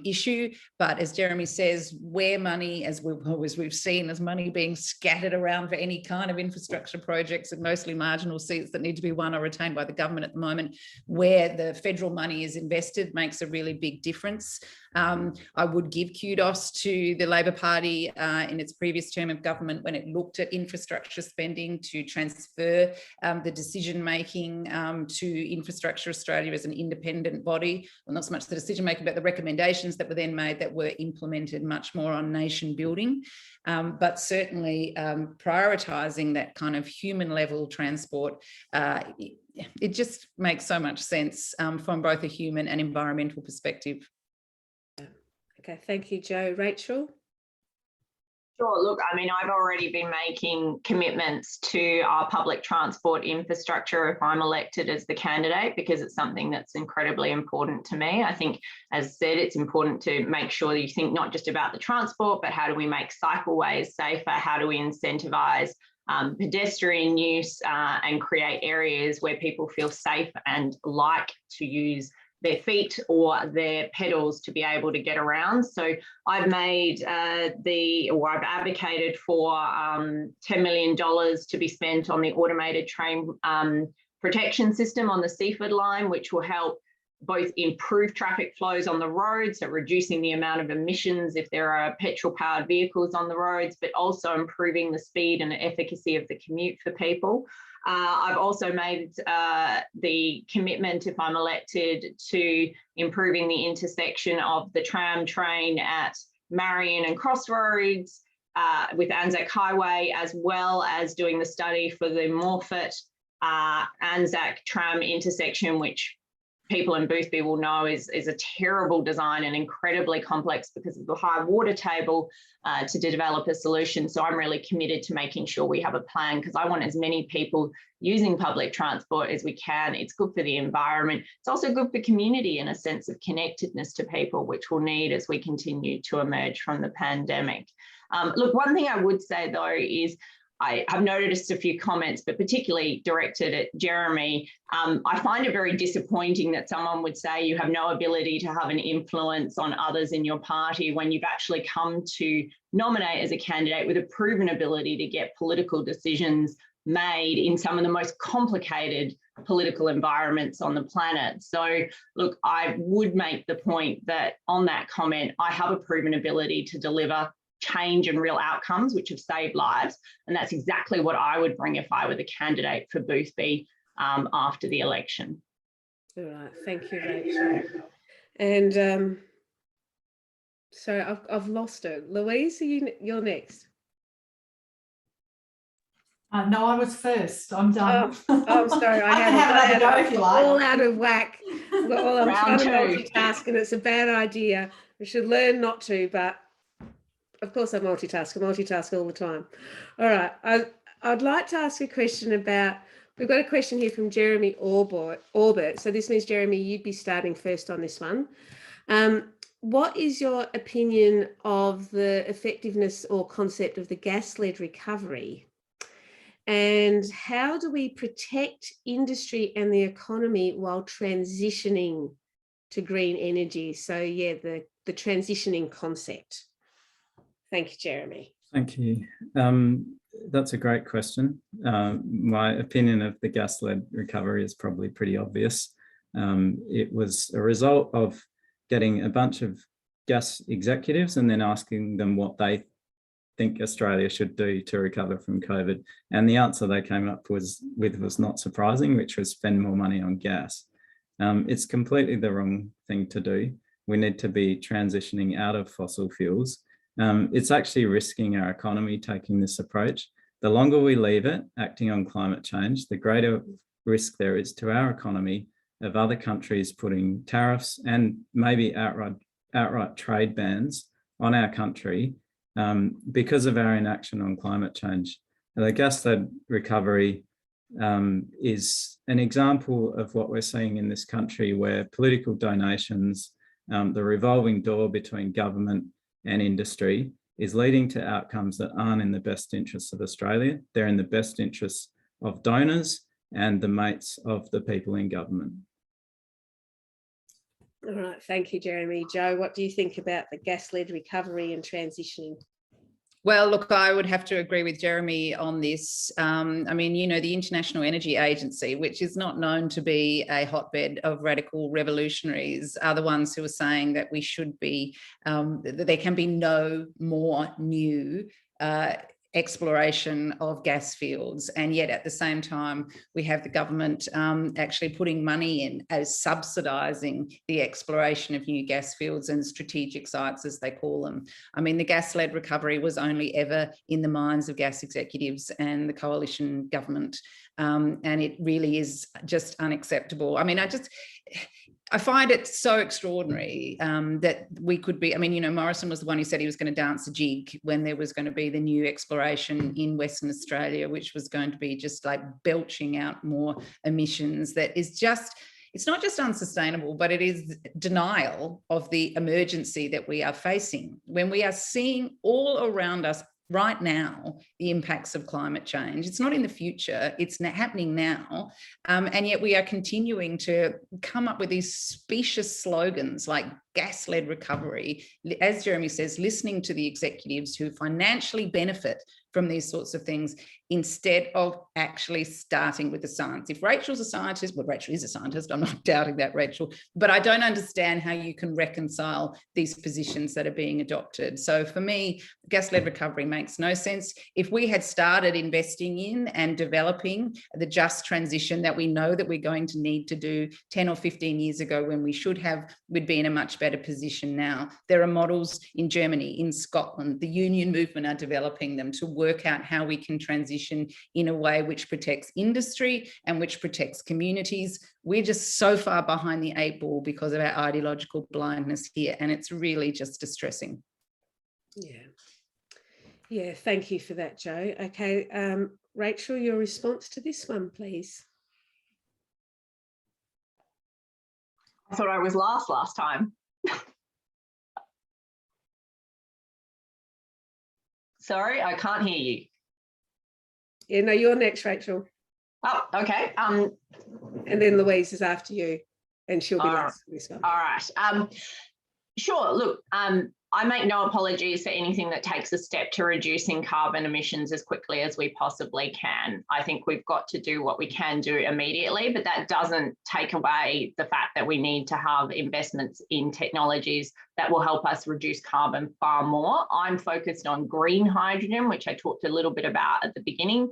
issue, but as Jeremy says, where money, as we've seen, as money being scattered around for any kind of infrastructure projects and mostly marginal seats that need to be won or retained by the government at the moment, where the federal money is invested makes a really big difference. I would give kudos to the Labor Party in its previous term of government when it looked at infrastructure spending to transfer the decision-making to Infrastructure Australia as an independent body. Well, not so much the decision-making, but the recommendations that were then made that were implemented much more on nation building. But certainly prioritising that kind of human-level transport, it just makes so much sense from both a human and environmental perspective. Okay, thank you, Jo. Rachel? Sure. Look, I mean, I've already been making commitments to our public transport infrastructure if I'm elected as the candidate, because it's something that's incredibly important to me. I think, as I said, it's important to make sure that you think not just about the transport, but how do we make cycleways safer? How do we incentivise pedestrian use and create areas where people feel safe and like to use their feet or their pedals to be able to get around. So I've made I've advocated for $10 million to be spent on the automated train protection system on the Seaford line, which will help both improve traffic flows on the roads, so reducing the amount of emissions if there are petrol-powered vehicles on the roads, but also improving the speed and efficacy of the commute for people. I've also made the commitment, if I'm elected, to improving the intersection of the tram train at Marion and Crossroads with Anzac Highway, as well as doing the study for the Morphett Anzac tram intersection, which people in Boothby will know is a terrible design and incredibly complex because of the high water table to develop a solution. So I'm really committed to making sure we have a plan, because I want as many people using public transport as we can. It's good for the environment. It's also good for community and a sense of connectedness to people, which we'll need as we continue to emerge from the pandemic. Look, one thing I would say though is I've noticed a few comments, but particularly directed at Jeremy. I find it very disappointing that someone would say you have no ability to have an influence on others in your party when you've actually come to nominate as a candidate with a proven ability to get political decisions made in some of the most complicated political environments on the planet. So look, I would make the point that on that comment, I have a proven ability to deliver change and real outcomes which have saved lives, and that's exactly what I would bring if I were the candidate for Boothby after the election. All right, thank you, Rachel. And sorry, I've lost it. Louise, you're next. No, I was first. I'm done. Oh, I'm sorry. I can have another go if you like. All out of whack. Well, I'm Round trying to two. multitask and it's a bad idea. I should learn not to, but of course I multitask all the time. All right, I'd like to ask a question about, we've got a question here from Jeremy Orbit. So this means, Jeremy, you'd be starting first on this one. What is your opinion of the effectiveness or concept of the gas-led recovery? And how do we protect industry and the economy while transitioning to green energy? So yeah, the transitioning concept. Thank you, Jeremy. Thank you. That's a great question. My opinion of the gas-led recovery is probably pretty obvious. It was a result of getting a bunch of gas executives and then asking them what they think Australia should do to recover from COVID. And the answer they came up with was not surprising, which was spend more money on gas. It's completely the wrong thing to do. We need to be transitioning out of fossil fuels. It's actually risking our economy taking this approach. The longer we leave it, acting on climate change, the greater risk there is to our economy of other countries putting tariffs and maybe outright trade bans on our country because of our inaction on climate change. And the gas-led recovery is an example of what we're seeing in this country, where political donations, the revolving door between government and industry, is leading to outcomes that aren't in the best interests of Australia. They're in the best interests of donors and the mates of the people in government. All right, thank you, Jeremy. Jo, what do you think about the gas-led recovery and transitioning? Well, look, I would have to agree with Jeremy on this. I mean, you know, the International Energy Agency, which is not known to be a hotbed of radical revolutionaries, are the ones who are saying that we should be, that there can be no more new exploration of gas fields. And yet at the same time, we have the government actually putting money in as subsidising the exploration of new gas fields and strategic sites, as they call them. I mean, the gas-led recovery was only ever in the minds of gas executives and the coalition government. And it really is just unacceptable. I mean, I find it so extraordinary that we could be, I mean, you know, Morrison was the one who said he was going to dance a jig when there was going to be the new exploration in Western Australia, which was going to be just like belching out more emissions. That is just, it's not just unsustainable, but it is denial of the emergency that we are facing when we are seeing all around us right now the impacts of climate change. It's not in the future, it's happening now. And yet we are continuing to come up with these specious slogans like gas-led recovery, as Jeremy says, listening to the executives who financially benefit from these sorts of things instead of actually starting with the science. If Rachel's a scientist, well, Rachel is a scientist, I'm not doubting that, Rachel, but I don't understand how you can reconcile these positions that are being adopted. So for me, gas-led recovery makes no sense. If we had started investing in and developing the just transition that we know that we're going to need to do 10 or 15 years ago, when we should have, we'd be in a much better position now. There are models in Germany, in Scotland, the union movement are developing them to work out how we can transition in a way which protects industry and which protects communities. We're just so far behind the 8 ball because of our ideological blindness here, and it's really just distressing. Yeah, thank you for that, Jo. Okay, Rachel, your response to this one, please. I thought I was last time. Sorry, I can't hear you. Yeah, no, you're next, Rachel. Oh, okay. And then Louise is after you, and she'll be last for this one. All right. Sure. Look, I make no apologies for anything that takes a step to reducing carbon emissions as quickly as we possibly can. I think we've got to do what we can do immediately, but that doesn't take away the fact that we need to have investments in technologies that will help us reduce carbon far more. I'm focused on green hydrogen, which I talked a little bit about at the beginning,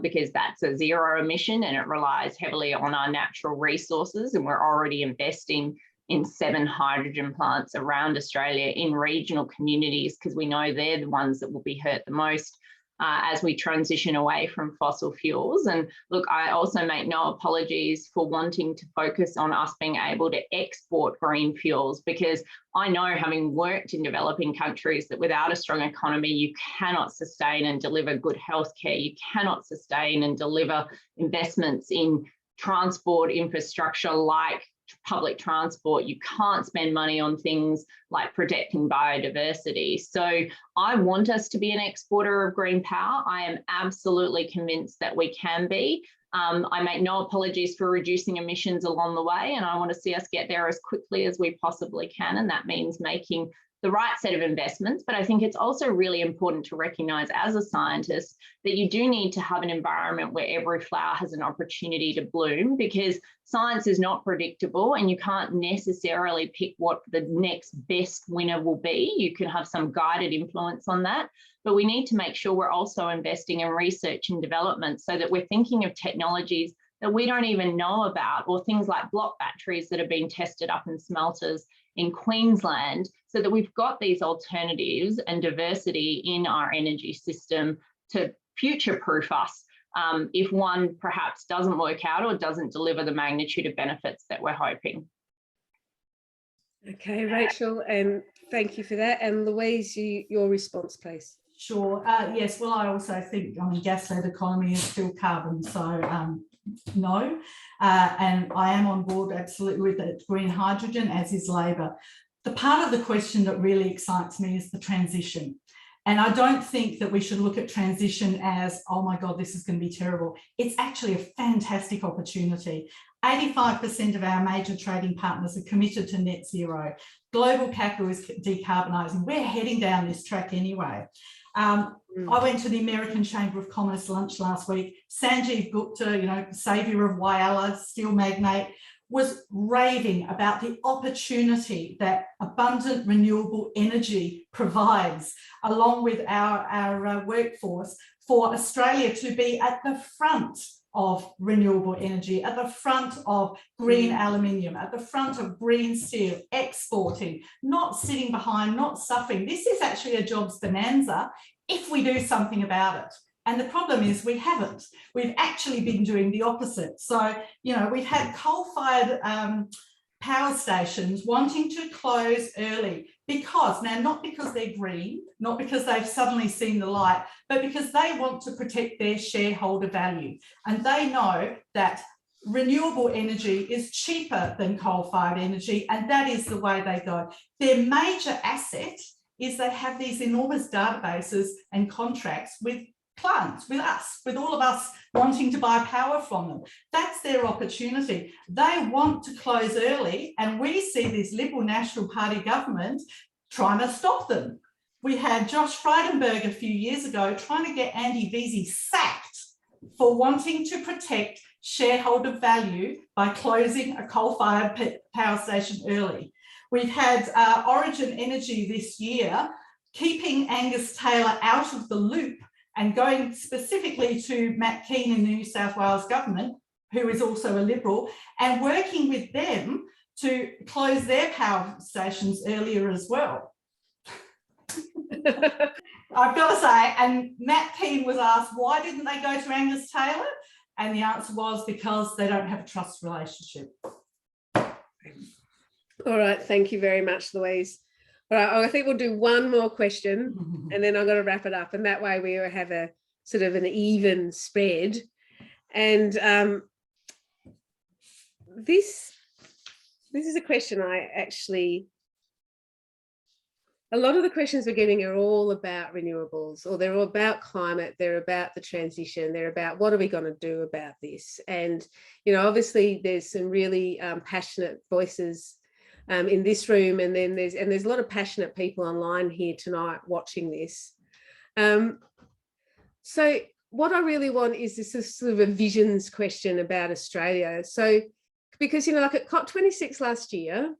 because that's a zero emission and it relies heavily on our natural resources, and we're already investing in 7 hydrogen plants around Australia in regional communities, because we know they're the ones that will be hurt the most. as we transition away from fossil fuels. And look, I also make no apologies for wanting to focus on us being able to export green fuels, because I know, having worked in developing countries, that without a strong economy, you cannot sustain and deliver good healthcare. You cannot sustain and deliver investments in transport infrastructure like public transport. You can't spend money on things like protecting biodiversity. So I want us to be an exporter of green power. I am absolutely convinced that we can be. I make no apologies for reducing emissions along the way, and I want to see us get there as quickly as we possibly can. And that means making the right set of investments. But I think it's also really important to recognise as a scientist that you do need to have an environment where every flower has an opportunity to bloom, because science is not predictable and you can't necessarily pick what the next best winner will be. You can have some guided influence on that, but we need to make sure we're also investing in research and development so that we're thinking of technologies that we don't even know about, or things like block batteries that are being tested up in smelters in Queensland, so that we've got these alternatives and diversity in our energy system to future-proof us if one perhaps doesn't work out or doesn't deliver the magnitude of benefits that we're hoping. Okay, Rachel, and thank you for that. And Louise, your response, please. Sure. Yes, well, I also think, I mean, gas-led economy is still carbon, so no. And I am on board absolutely with that green hydrogen, as is Labor. The part of the question that really excites me is the transition. And I don't think that we should look at transition as, oh my God, this is going to be terrible. It's actually a fantastic opportunity. 85% of our major trading partners are committed to net zero. Global capital is decarbonising. We're heading down this track anyway. I went to the American Chamber of Commerce lunch last week. Sanjeev Gupta, saviour of Whyalla, steel magnate, was raving about the opportunity that abundant renewable energy provides, along with our workforce, for Australia to be at the front of renewable energy, at the front of green aluminium, at the front of green steel, exporting, not sitting behind, not suffering. This is actually a jobs bonanza if we do something about it. And the problem is we haven't. We've actually been doing the opposite. So, we've had coal-fired power stations wanting to close early because, now not because they're green, not because they've suddenly seen the light, but because they want to protect their shareholder value. And they know that renewable energy is cheaper than coal-fired energy, and that is the way they go. Their major asset is they have these enormous databases and contracts with clients, with us, with all of us wanting to buy power from them. That's their opportunity. They want to close early, and we see this Liberal National Party government trying to stop them. We had Josh Frydenberg a few years ago trying to get Andy Veazey sacked for wanting to protect shareholder value by closing a coal-fired power station early. We've had Origin Energy this year keeping Angus Taylor out of the loop and going specifically to Matt Keane in the New South Wales government, who is also a Liberal, and working with them to close their power stations earlier as well. I've got to say, and Matt Keane was asked, why didn't they go to Angus Taylor? And the answer was because they don't have a trust relationship. All right, thank you very much, Louise. All right, I think we'll do one more question and then I'm going to wrap it up. And that way we have a sort of an even spread. And this is a question a lot of the questions we're getting are all about renewables, or they're all about climate, they're about the transition, they're about what are we going to do about this. And, obviously there's some really passionate voices in this room, and then there's a lot of passionate people online here tonight watching this. So what I really want is this sort of a visions question about Australia. So, because, like at COP26 last year,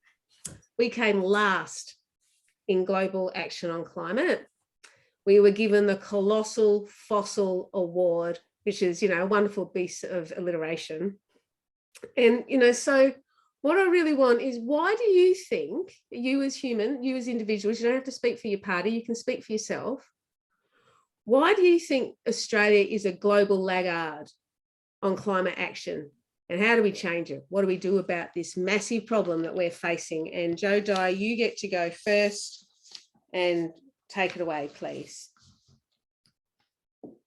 we came last in global action on climate. We were given the colossal fossil award, which is, a wonderful piece of alliteration. And, so what I really want is, why do you think, you as individuals, you don't have to speak for your party, you can speak for yourself. Why do you think Australia is a global laggard on climate action? And how do we change it? What do we do about this massive problem that we're facing? And Jo Dyer, you get to go first and take it away, please.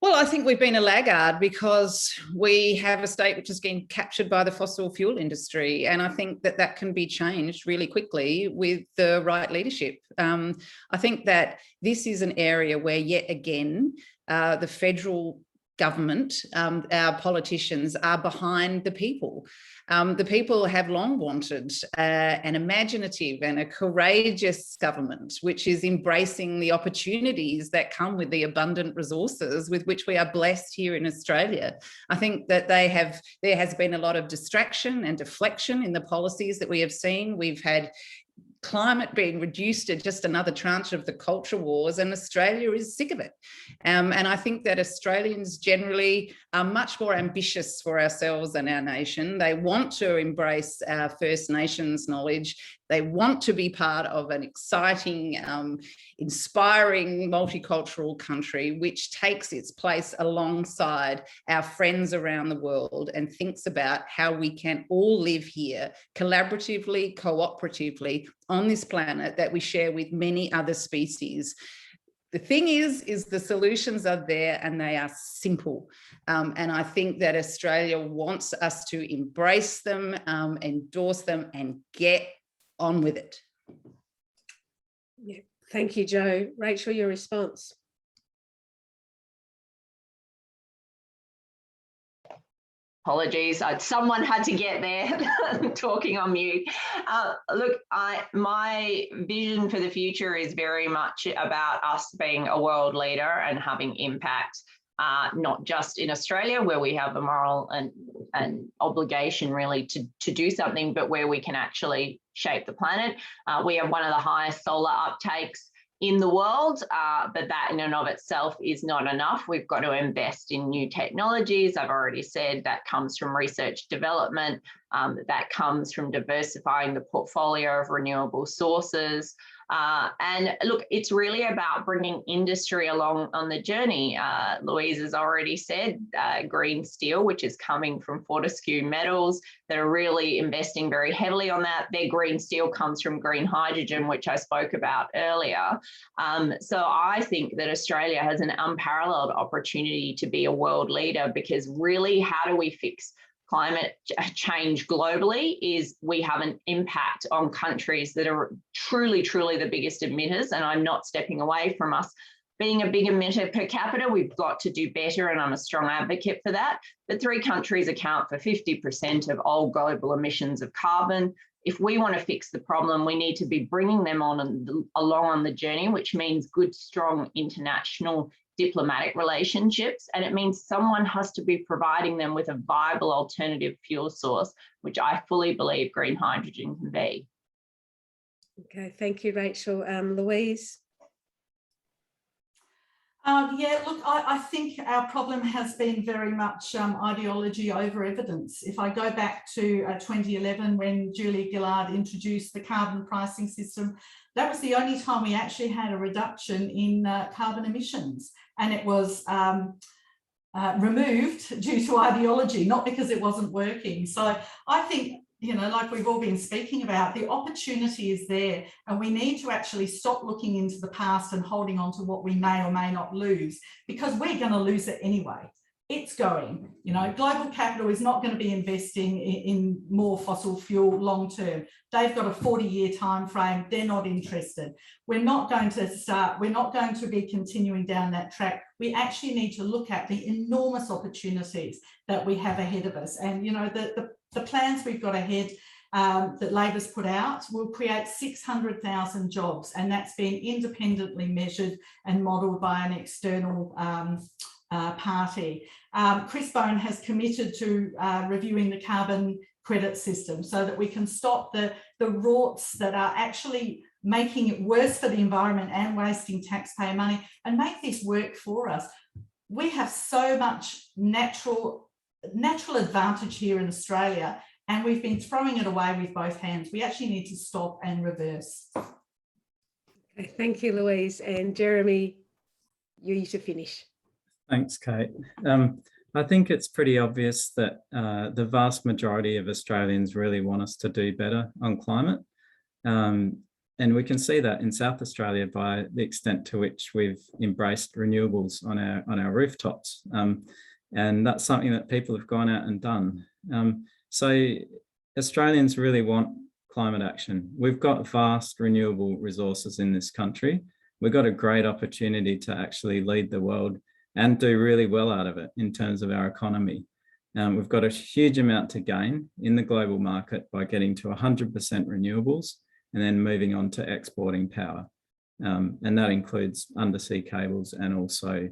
Well, I think we've been a laggard because we have a state which has been captured by the fossil fuel industry. And I think that that can be changed really quickly with the right leadership. I think that this is an area where, yet again, the federal government, our politicians are behind the people. The people have long wanted an imaginative and a courageous government, which is embracing the opportunities that come with the abundant resources with which we are blessed here in Australia. I think that there has been a lot of distraction and deflection in the policies that we have seen. We've had climate being reduced to just another tranche of the culture wars, and Australia is sick of it. And I think that Australians generally are much more ambitious for ourselves and our nation. They want to embrace our First Nations knowledge. They want to be part of an exciting, inspiring, multicultural country which takes its place alongside our friends around the world and thinks about how we can all live here collaboratively, cooperatively on this planet that we share with many other species. The thing is the solutions are there and they are simple. And I think that Australia wants us to embrace them, endorse them, and get on with it. Yeah, thank you, Jo. Rachel, your response. Apologies, someone had to get there talking on mute. Look, my vision for the future is very much about us being a world leader and having impact, not just in Australia, where we have a moral and obligation really to do something, but where we can actually shape the planet. We have one of the highest solar uptakes in the world, but that in and of itself is not enough. We've got to invest in new technologies. I've already said that comes from research development, that comes from diversifying the portfolio of renewable sources. And look, it's really about bringing industry along on the journey. Louise has already said green steel, which is coming from Fortescue Metals, that are really investing very heavily on that. Their green steel comes from green hydrogen, which I spoke about earlier. So I think that Australia has an unparalleled opportunity to be a world leader, because really, how do we fix climate change globally is we have an impact on countries that are truly, truly the biggest emitters. And I'm not stepping away from us being a big emitter per capita. We've got to do better, and I'm a strong advocate for that. But 3 countries account for 50% of all global emissions of carbon. If we want to fix the problem, we need to be bringing them along on the journey, which means good, strong international diplomatic relationships, and it means someone has to be providing them with a viable alternative fuel source, which I fully believe green hydrogen can be. Okay, thank you, Rachel. Louise? Yeah, look, I think our problem has been very much ideology over evidence. If I go back to 2011, when Julia Gillard introduced the carbon pricing system, that was the only time we actually had a reduction in carbon emissions, and it was removed due to ideology, not because it wasn't working. So I think, you know, like we've all been speaking about, the opportunity is there, and we need to actually stop looking into the past and holding on to what we may or may not lose, because we're going to lose it anyway. It's going, you know, global capital is not going to be investing in more fossil fuel long term. They've got a 40-year time frame. They're not interested. We're not going to be continuing down that track. We actually need to look at the enormous opportunities that we have ahead of us. And, you know, the plans we've got ahead that Labor's put out will create 600,000 jobs, and that's been independently measured and modelled by an external party. Chris Bone has committed to reviewing the carbon credit system so that we can stop the rorts that are actually making it worse for the environment and wasting taxpayer money, and make this work for us. We have so much natural advantage here in Australia, and we've been throwing it away with both hands. We actually need to stop and reverse. Okay, thank you, Louise. And Jeremy, you to finish. Thanks, Kate. I think it's pretty obvious that the vast majority of Australians really want us to do better on climate. And we can see that in South Australia by the extent to which we've embraced renewables on our rooftops. And that's something that people have gone out and done. So Australians really want climate action. We've got vast renewable resources in this country. We've got a great opportunity to actually lead the world and do really well out of it in terms of our economy. We've got a huge amount to gain in the global market by getting to 100% renewables and then moving on to exporting power. And that includes undersea cables and also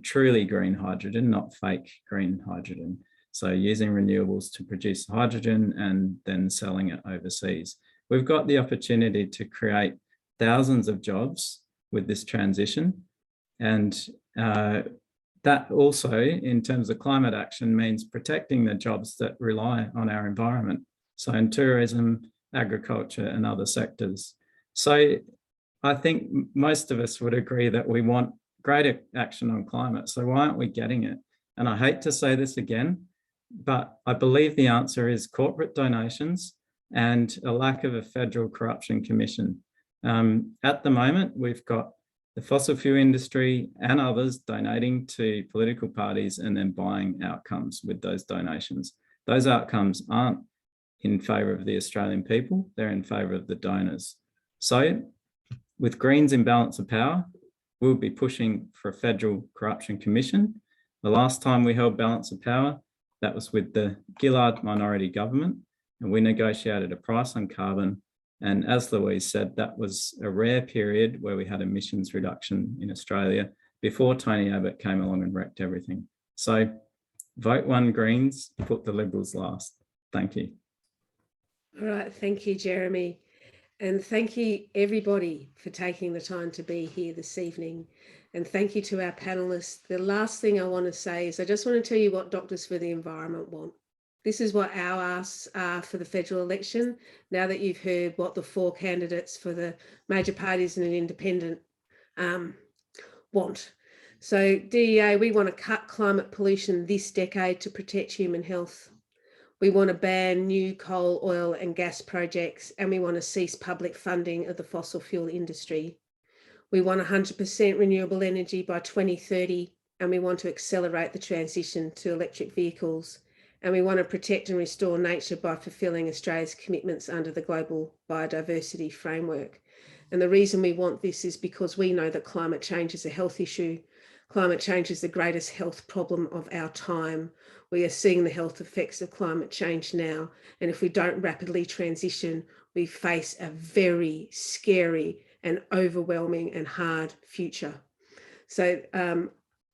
truly green hydrogen, not fake green hydrogen. So using renewables to produce hydrogen and then selling it overseas. We've got the opportunity to create thousands of jobs with this transition. And that also, in terms of climate action, means protecting the jobs that rely on our environment. So in tourism, agriculture and other sectors. So I think most of us would agree that we want greater action on climate. So why aren't we getting it? And I hate to say this again, but I believe the answer is corporate donations and a lack of a federal corruption commission. At the moment, we've got the fossil fuel industry and others donating to political parties and then buying outcomes with those donations. Those outcomes aren't in favour of the Australian people, they're in favour of the donors. So with Greens in balance of power, we'll be pushing for a federal corruption commission. The last time we held balance of power, that was with the Gillard minority government, and we negotiated a price on carbon. And as Louise said, that was a rare period where we had emissions reduction in Australia before Tony Abbott came along and wrecked everything. So vote 1 Greens, put the Liberals last. Thank you. All right, thank you, Jeremy. And thank you, everybody, for taking the time to be here this evening. And thank you to our panellists. The last thing I want to say is I just want to tell you what Doctors for the Environment want. This is what our asks are for the federal election, now that you've heard what the 4 candidates for the major parties and an independent want. So DEA, we want to cut climate pollution this decade to protect human health. We want to ban new coal, oil and gas projects, and we want to cease public funding of the fossil fuel industry. We want 100% renewable energy by 2030, and we want to accelerate the transition to electric vehicles. And we want to protect and restore nature by fulfilling Australia's commitments under the Global Biodiversity Framework. And the reason we want this is because we know that climate change is a health issue. Climate change is the greatest health problem of our time. We are seeing the health effects of climate change now. And if we don't rapidly transition, we face a very scary and overwhelming and hard future. So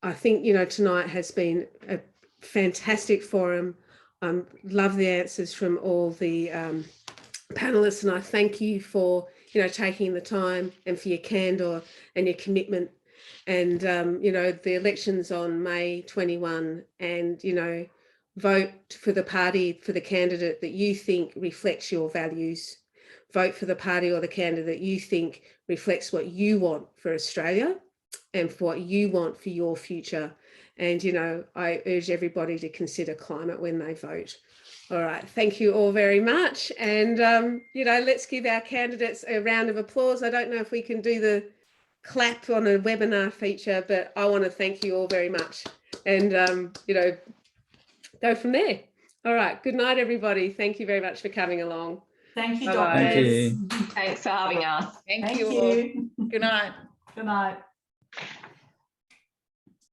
I think, tonight has been a fantastic forum. Love the answers from all the panelists, and I thank you for taking the time and for your candor and your commitment. And the elections on May 21, and vote for the party, for the candidate that you think reflects your values. Vote for the party or the candidate you think reflects what you want for Australia and for what you want for your future. And, I urge everybody to consider climate when they vote. All right. Thank you all very much. And, let's give our candidates a round of applause. I don't know if we can do the clap on a webinar feature, but I want to thank you all very much. And, go from there. All right. Good night, everybody. Thank you very much for coming along. Thank you, Bye-bye. doctors. Thank you. Thanks for having us. Thank you all. Good night. Good night.